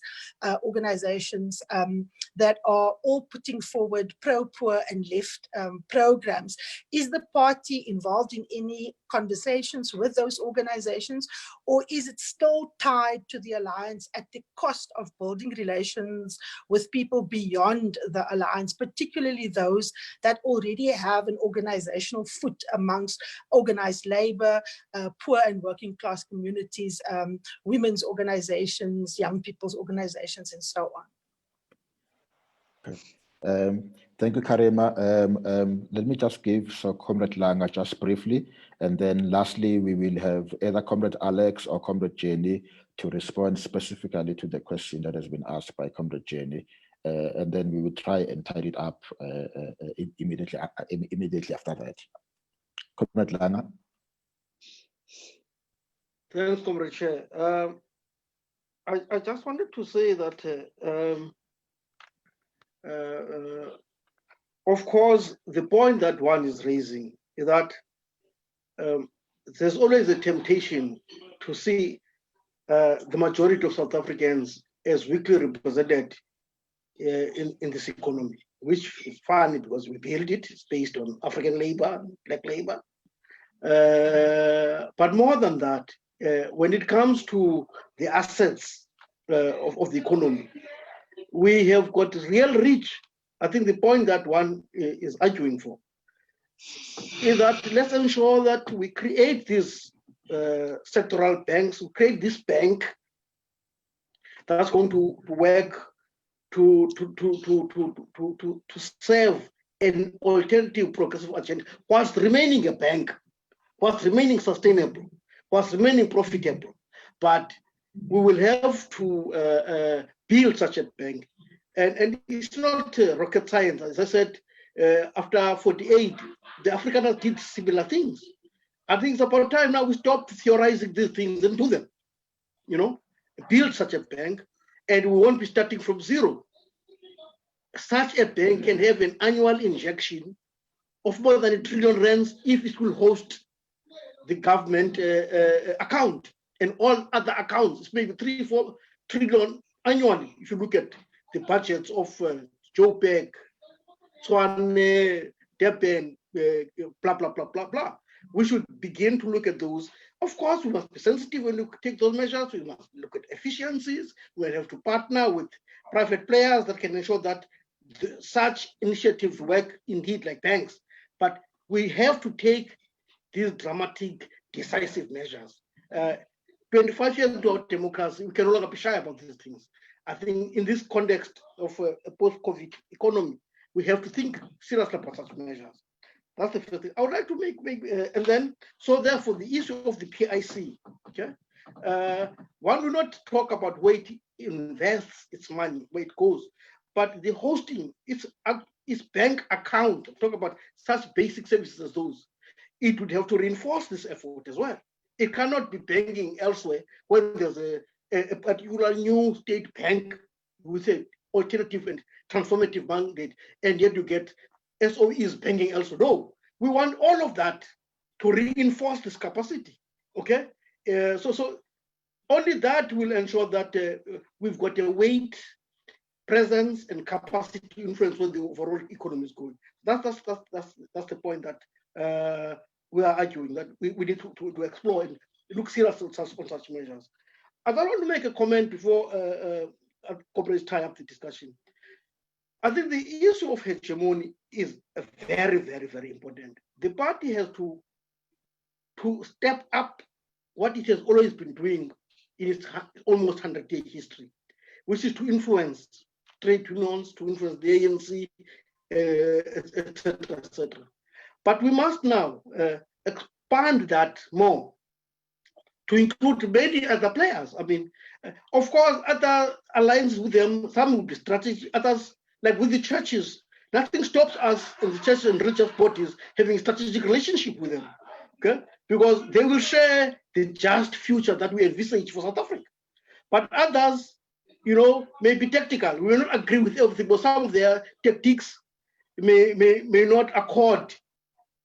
organizations that are all putting forward pro-poor and left programs. Is the party involved in any conversations with those organizations, or is it still tied to the alliance at the cost of building relations with people beyond the alliance, particularly those that already have an organizational foot amongst organized labor, poor and working class communities, women's organizations, young people's organizations, and so on? Okay. Thank you, Karima. Let me just give Comrade Langer just briefly, and then lastly, we will have either Comrade Alex or Comrade Jenny to respond specifically to the question that has been asked by Comrade Jenny, and then we will try and tie it up immediately after that. Comrade Langer. Thanks, Comrade Chair. I just wanted to say that of course, the point that one is raising is that there's always a temptation to see the majority of South Africans as weakly represented in this economy, which is funny because we built it. It's based on African labor, black labor. But more than that, when it comes to the assets of the economy, we have got real reach. I think the point that one is arguing for is that let's ensure that we create these sectoral banks, we create this bank that's going to work to serve an alternative progressive agenda whilst remaining a bank, whilst remaining sustainable, whilst remaining profitable. But we will have to build such a bank. And it's not rocket science. As I said, after 48, the Afrikaners did similar things. I think it's about time now we stop theorizing these things and do them. You know, build such a bank, and we won't be starting from zero. Such a bank can have an annual injection of more than R1 trillion if it will host the government account and all other accounts. It's maybe 3-4 trillion annually if you look at the budgets of Joburg, Tshwane, Durban, blah, blah, blah, blah, blah. We should begin to look at those. Of course, we must be sensitive when we take those measures. We must look at efficiencies. We'll have to partner with private players that can ensure that such initiatives work indeed like banks. But we have to take these dramatic, decisive measures. 25 years into our democracy, we can no longer be shy about these things. I think in this context of a post-COVID economy, we have to think seriously about such measures. That's the first thing. I would like to make and then, so therefore, the issue of the PIC, okay? One will not talk about where it invests its money, where it goes, but the hosting, its bank account, talk about such basic services as those, it would have to reinforce this effort as well. It cannot be banking elsewhere when there's a particular new state bank with an alternative and transformative mandate, and yet you get SOEs banking elsewhere. No, we want all of that to reinforce this capacity, okay? So only that will ensure that we've got a weight, presence, and capacity to influence where the overall economy is going. That's the point that we are arguing, that we need to explore and look seriously on such measures. I want to make a comment before corporates tie up the discussion. I think the issue of hegemony is very, very, very important. The party has to step up what it has always been doing in its almost 100-year history, which is to influence trade unions, to influence the ANC, etc., etc. But we must now expand that more to include many other players. I mean, of course, other alliances with them, some will be strategic, others, like with the churches, nothing stops us in the churches and religious bodies having a strategic relationship with them, okay? Because they will share the just future that we envisage for South Africa. But others, you know, may be tactical. We will not agree with everything, but some of their tactics may not accord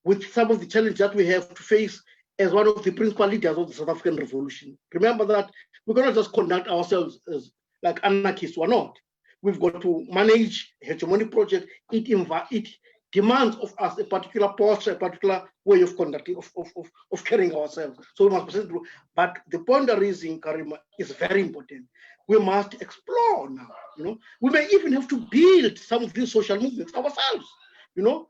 with some of the challenges that we have to face as one of the principal leaders of the South African Revolution. Remember that we cannot just conduct ourselves as like anarchists. We're not. We've got to manage a hegemonic project. It demands of us a particular posture, a particular way of conducting, of carrying ourselves. So we must present. But the point I'm raising, Karima, is very important. We must explore now. You know, we may even have to build some of these social movements ourselves. You know,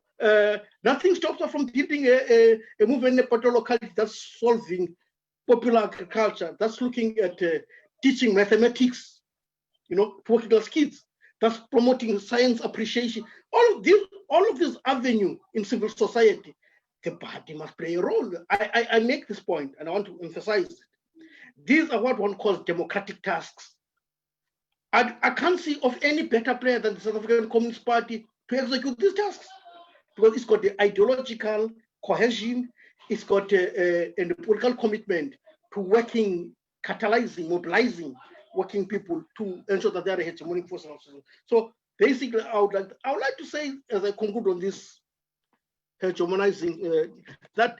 nothing stops us from building a movement in a particular locality that's solving popular agriculture, that's looking at teaching mathematics, you know, to working class kids, that's promoting science appreciation. All of this avenue in civil society, the party must play a role. I make this point, and I want to emphasize it. These are what one calls democratic tasks. I can't see of any better player than the South African Communist Party to execute these tasks, because it's got the ideological cohesion, it's got a political commitment to working, catalyzing, mobilizing working people to ensure that they are a hegemonic force. So basically, I would like to say, as I conclude on this hegemonizing, that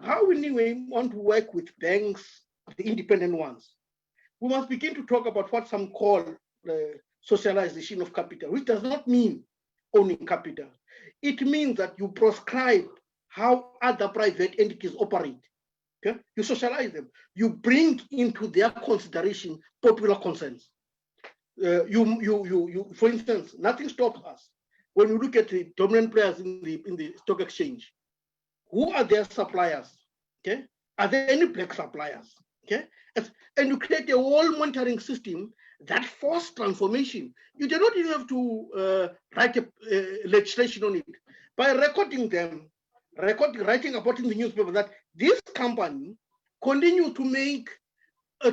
how we want to work with banks, the independent ones, we must begin to talk about what some call socialization of capital, which does not mean owning capital. It means that you prescribe how other private entities operate. Okay? You socialize them. You bring into their consideration popular concerns. For instance, nothing stops us when we look at the dominant players in the stock exchange. Who are their suppliers? Okay, are there any black suppliers? Okay, and you create a whole monitoring system that forces transformation. You do not even have to write a legislation on it. By recording them, writing about in the newspaper that this company continue to make,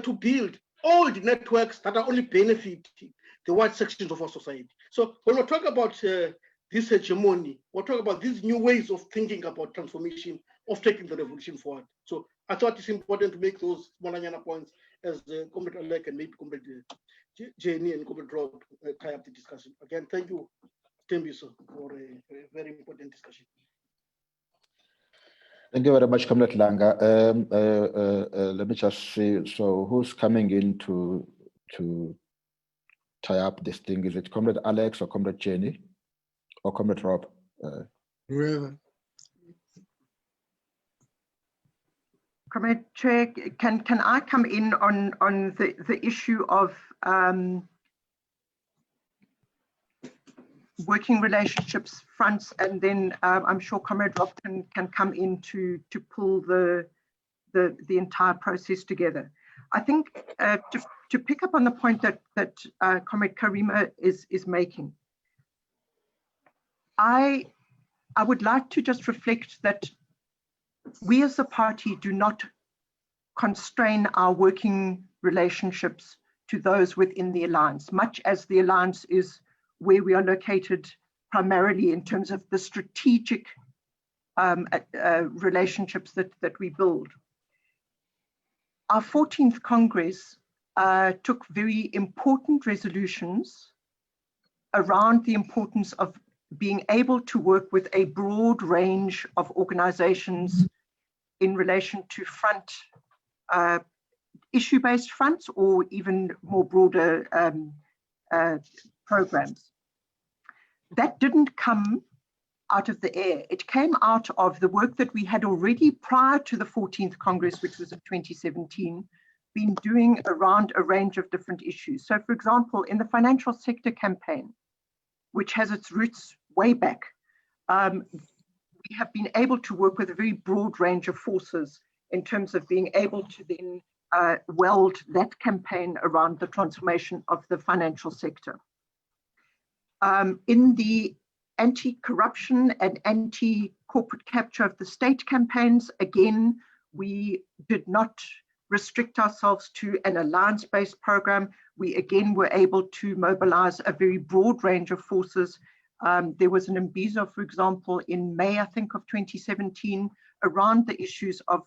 to build all the networks that are only benefiting the white sections of our society. So when we talk about this hegemony, we're talking about these new ways of thinking about transformation, of taking the revolution forward. So I thought it's important to make those Molanyana points as Comrade Alec and maybe Comrade Jenny and Comrade Rob tie up the discussion. Again, thank you, Tembiso, for a very important discussion. Thank you very much, Comrade Langa. Let me just see. So, who's coming in to tie up this thing? Is it Comrade Alex or Comrade Jenny or Comrade Rob? Whoever. Comrade Chair, can I come in on the issue of working relationships fronts, and then I'm sure Comrade Rob can come in to pull the entire process together. I think to pick up on the point that Comrade Karima is making, I would like to just reflect that we as a party do not constrain our working relationships to those within the alliance, much as the alliance is where we are located primarily in terms of the strategic relationships that we build. Our 14th Congress took very important resolutions around the importance of being able to work with a broad range of organizations in relation to front issue-based fronts or even more broader programs. That didn't come out of the air. It came out of the work that we had already prior to the 14th Congress, which was in 2017, been doing around a range of different issues. So for example, in the financial sector campaign, which has its roots way back, we have been able to work with a very broad range of forces in terms of being able to then weld that campaign around the transformation of the financial sector. In the anti-corruption and anti-corporate capture of the state campaigns, again, we did not restrict ourselves to an alliance-based program. We again were able to mobilize a very broad range of forces. There was an Imbizo, for example, in May, I think, of 2017, around the issues of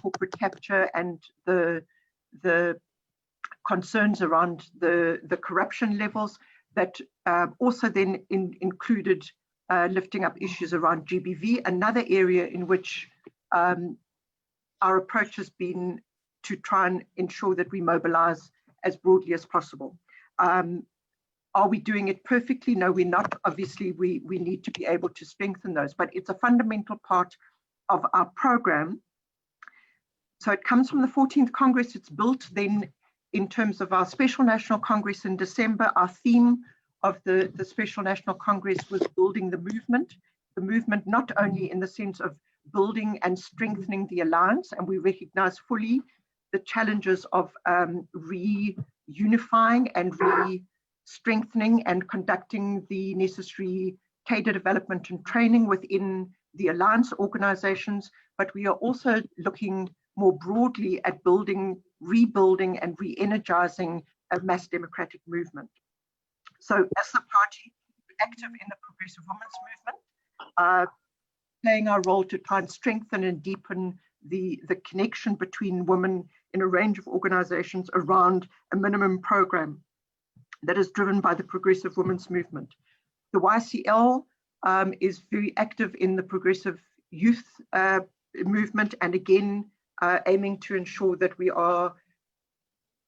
corporate capture and the concerns around the corruption levels that also then included lifting up issues around GBV, another area in which our approach has been to try and ensure that we mobilize as broadly as possible. Are we doing it perfectly? No, we're not. Obviously, we need to be able to strengthen those, but it's a fundamental part of our program. So it comes from the 14th Congress. It's built then in terms of our Special National Congress in December. Our theme of the Special National Congress was building the movement not only in the sense of building and strengthening the alliance, and we recognize fully the challenges of reunifying and re-strengthening and conducting the necessary cadre development and training within the alliance organizations, but we are also looking more broadly at building, rebuilding and re-energizing a mass democratic movement. So as the party, active in the Progressive Women's Movement, playing our role to try and strengthen and deepen the connection between women in a range of organizations around a minimum program that is driven by the Progressive Women's Movement. The YCL is very active in the progressive youth movement, and again, aiming to ensure that we are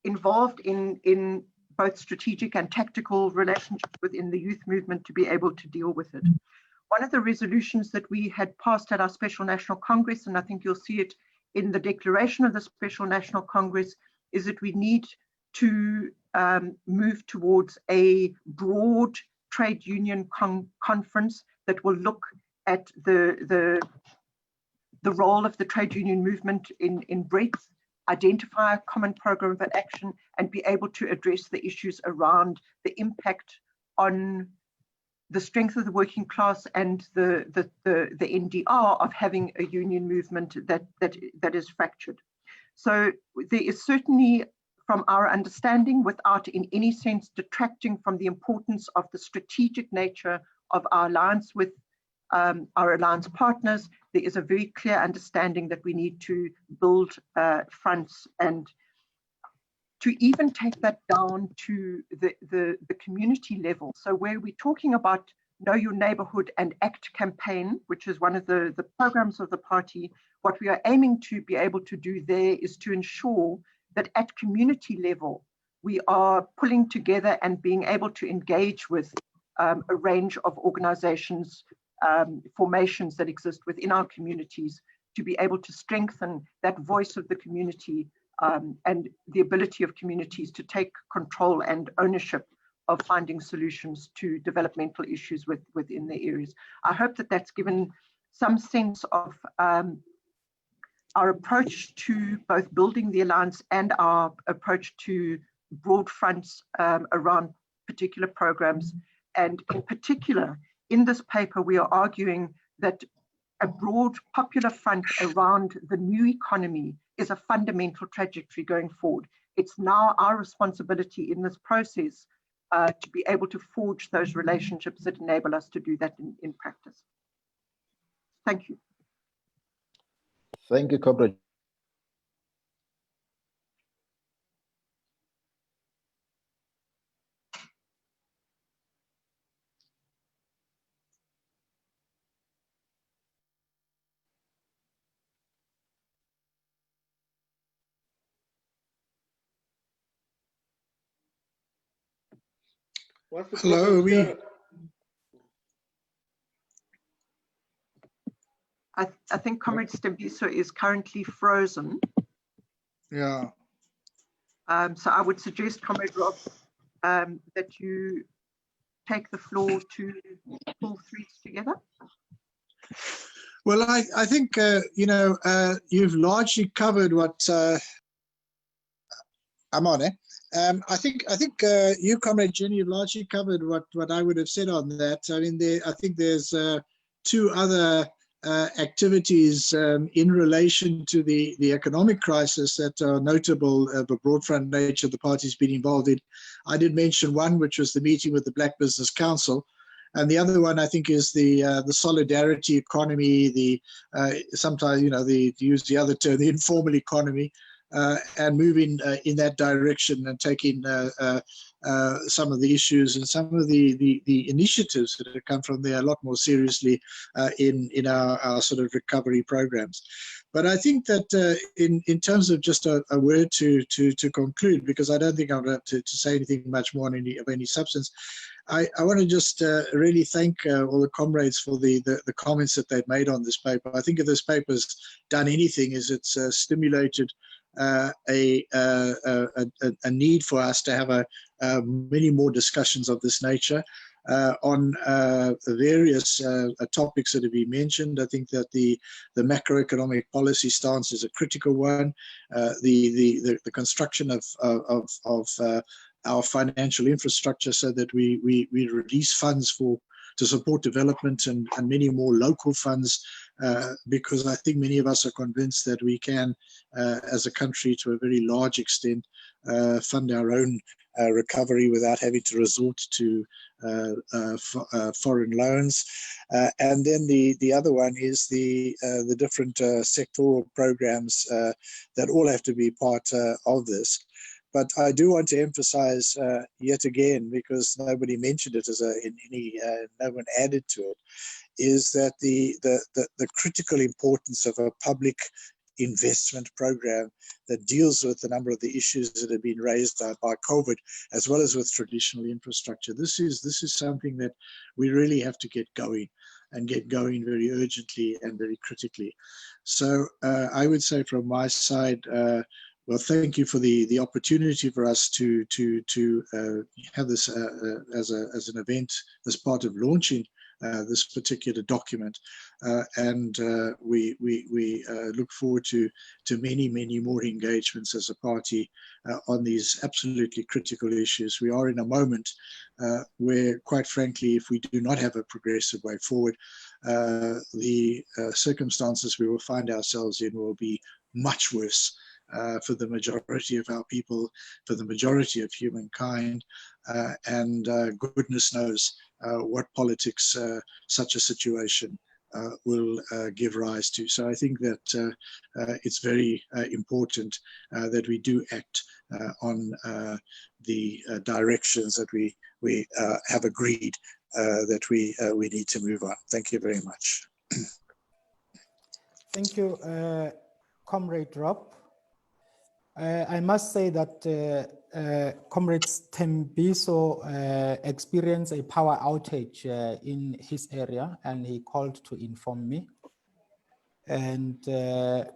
involved in both strategic and tactical relationships within the youth movement to be able to deal with it. One of the resolutions that we had passed at our Special National Congress, and I think you'll see it in the declaration of the Special National Congress, is that we need to move towards a broad trade union conference that will look at the role of the trade union movement in breadth, identify a common program of action, and be able to address the issues around the impact on the strength of the working class and the NDR of having a union movement that is fractured. So there is certainly, from our understanding, without in any sense detracting from the importance of the strategic nature of our alliance with our alliance partners, there is a very clear understanding that we need to build fronts, and to even take that down to the community level. So where we're talking about Know Your Neighborhood and ACT campaign, which is one of the programs of the party, what we are aiming to be able to do there is to ensure that at community level, we are pulling together and being able to engage with a range of organizations, formations that exist within our communities, to be able to strengthen that voice of the community and the ability of communities to take control and ownership of finding solutions to developmental issues within their areas. I hope that that's given some sense of our approach to both building the alliance and our approach to broad fronts around particular programs, and in particular in this paper, we are arguing that a broad popular front around the new economy is a fundamental trajectory going forward. It's now our responsibility in this process to be able to forge those relationships that enable us to do that in practice. Thank you. Thank you, Comrade. What's the Hello, problem, Chair? I think Comrade Stembiso is currently frozen. Yeah. So I would suggest, Comrade Rob, that you take the floor to pull threads together. Well, I think, you've largely covered what I'm on it. I think you, Comrade Jenny, you've largely covered what I would have said on that. I mean, I think there's two other activities in relation to the economic crisis that are notable, the broad front nature the party's been involved in. I did mention one, which was the meeting with the Black Business Council. And the other one, I think, is the solidarity economy, the sometimes, to use the other term, the informal economy, and moving in that direction and taking some of the issues and some of the initiatives that have come from there a lot more seriously in our sort of recovery programs. But I think that in terms of just a word to conclude, because I don't think I'm going to say anything much more on any substance, I want to just really thank all the comrades for the comments that they've made on this paper. I think if this paper's done anything, is it's stimulated a need for us to have many more discussions of this nature on various topics that have been mentioned. I think that the macroeconomic policy stance is a critical one. The construction of our financial infrastructure so that we release funds to support development and many more local funds, because I think many of us are convinced that we can, as a country, to a very large extent, fund our own recovery without having to resort to foreign loans. And then the other one is the different sectoral programs that all have to be part of this. But I do want to emphasize yet again, because nobody mentioned it no one added to it, is that the critical importance of a public investment program that deals with a number of the issues that have been raised by COVID, as well as with traditional infrastructure. This is something that we really have to get going, and get going very urgently and very critically. So I would say from my side, well, thank you for the opportunity for us to have this as an event, as part of launching this particular document, and we look forward to many more engagements as a party on these absolutely critical issues. We are in a moment where, quite frankly, if we do not have a progressive way forward, the circumstances we will find ourselves in will be much worse for the majority of our people, for the majority of humankind, and goodness knows what politics such a situation will give rise to. So I think that it's very important that we do act on the directions that we have agreed that we need to move on. Thank you very much. Thank you, Comrade Rob. I must say that Comrade Stembiso experienced a power outage in his area, and he called to inform me. And there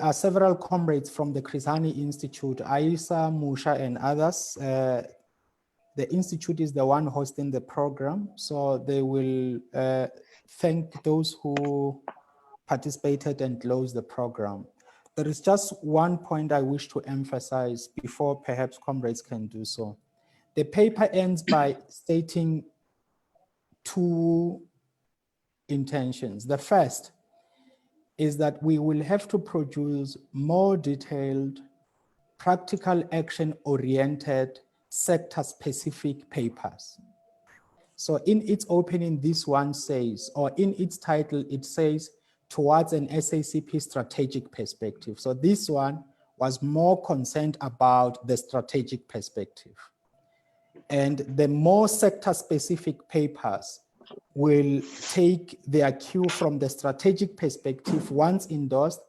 are several comrades from the Chris Hani Institute, Aisa, Musha, and others. The Institute is the one hosting the program, so they will thank those who participated and close the program. There is just one point I wish to emphasize before perhaps comrades can do so. The paper ends by stating two intentions. The first is that we will have to produce more detailed, practical action-oriented, sector-specific papers. So in its opening, this one says, or in its title, it says, towards an SACP strategic perspective. So this one was more concerned about the strategic perspective. And the more sector-specific papers will take their cue from the strategic perspective once endorsed,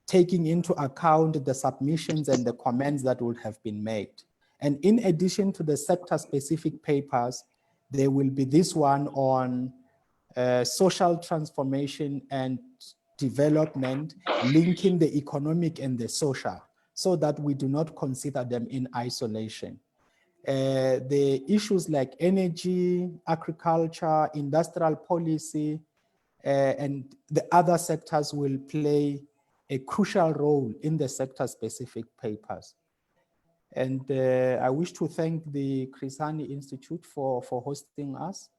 taking into account the submissions and the comments that would have been made. And in addition to the sector-specific papers, there will be this one on social transformation and development, linking the economic and the social, so that we do not consider them in isolation. The issues like energy, agriculture, industrial policy, and the other sectors will play a crucial role in the sector-specific papers. And I wish to thank the Chris Hani Institute for hosting us,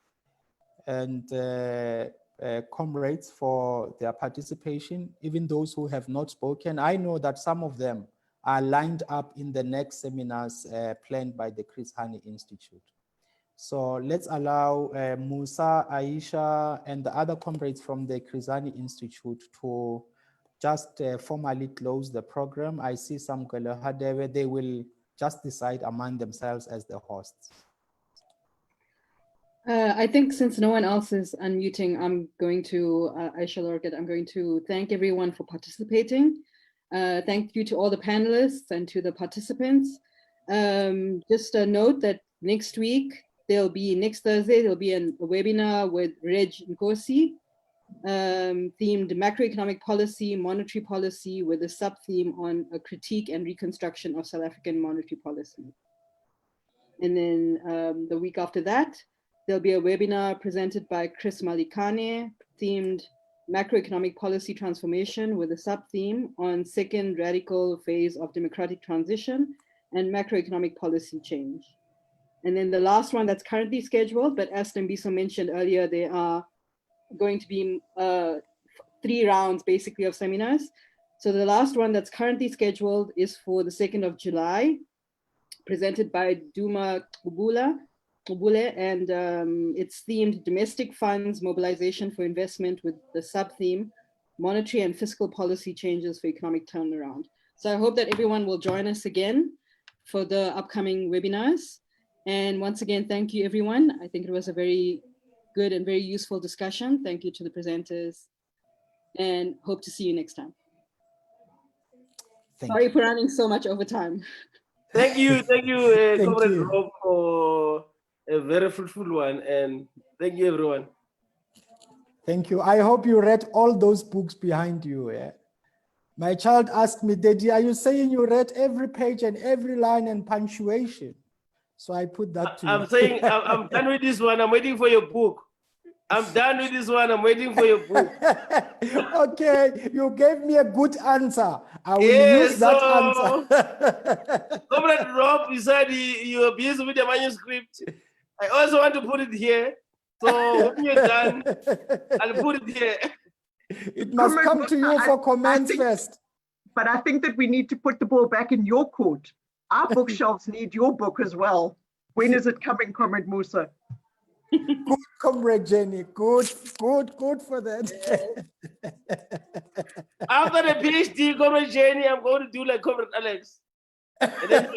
and comrades for their participation, even those who have not spoken. I know that some of them are lined up in the next seminars planned by the Chris Hani Institute. So let's allow Musa, Aisha, and the other comrades from the Chris Hani Institute to just formally close the program. I see some Galahadeve, they will just decide among themselves as the hosts. I think since no one else is unmuting, I'm going to, Aisha Lorgat, I'm going to thank everyone for participating. Thank you to all the panelists and to the participants. Just a note that next week, next Thursday, there'll be a webinar with Reg Nkosi, themed macroeconomic policy, monetary policy, with a sub-theme on a critique and reconstruction of South African monetary policy. And then the week after that, there'll be a webinar presented by Chris Malikane, themed macroeconomic policy transformation, with a sub-theme on second radical phase of democratic transition and macroeconomic policy change. And then the last one that's currently scheduled, but as Tembiso mentioned earlier, there are going to be 3 rounds basically of seminars. So the last one that's currently scheduled is for the 2nd of July, presented by Duma Kubule, and it's themed domestic funds mobilization for investment, with the sub-theme monetary and fiscal policy changes for economic turnaround. So I hope that everyone will join us again for the upcoming webinars. And once again, thank you everyone. I think it was a very good and very useful discussion. Thank you to the presenters, and hope to see you next time. Sorry for running so much over time. Thank you, Comrade Rob, for a very fruitful one, and thank you, everyone. Thank you. I hope you read all those books behind you. Yeah? My child asked me, Daddy, are you saying you read every page and every line and punctuation? So I put that to you. I'm saying I'm done with this one. I'm waiting for your book. I'm done with this one. I'm waiting for your book. Okay, you gave me a good answer. I will use that answer. Comrade Rob, you said you are busy with the manuscript. I also want to put it here. So when you're done, I'll put it here. It must come to you for comments first. But I think that we need to put the ball back in your court. Our bookshelves need your book as well. When is it coming, Comrade Musa? Good, Comrade Jenny. Good for that. After the PhD, Comrade Jenny, I'm going to do like Comrade Alex. And then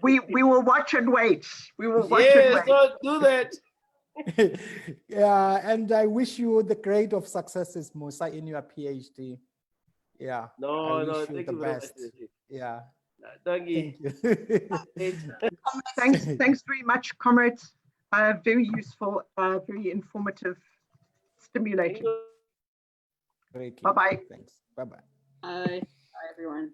we will watch and wait. We will watch and wait. So do that. Yeah, and I wish you the grade of successes, Musa, in your PhD. Yeah. No, thank you the best. Yeah. Thank you. Thanks very much, comrades. Very useful, very informative, stimulating. Great. Bye-bye. Thanks. Bye-bye. Bye, everyone.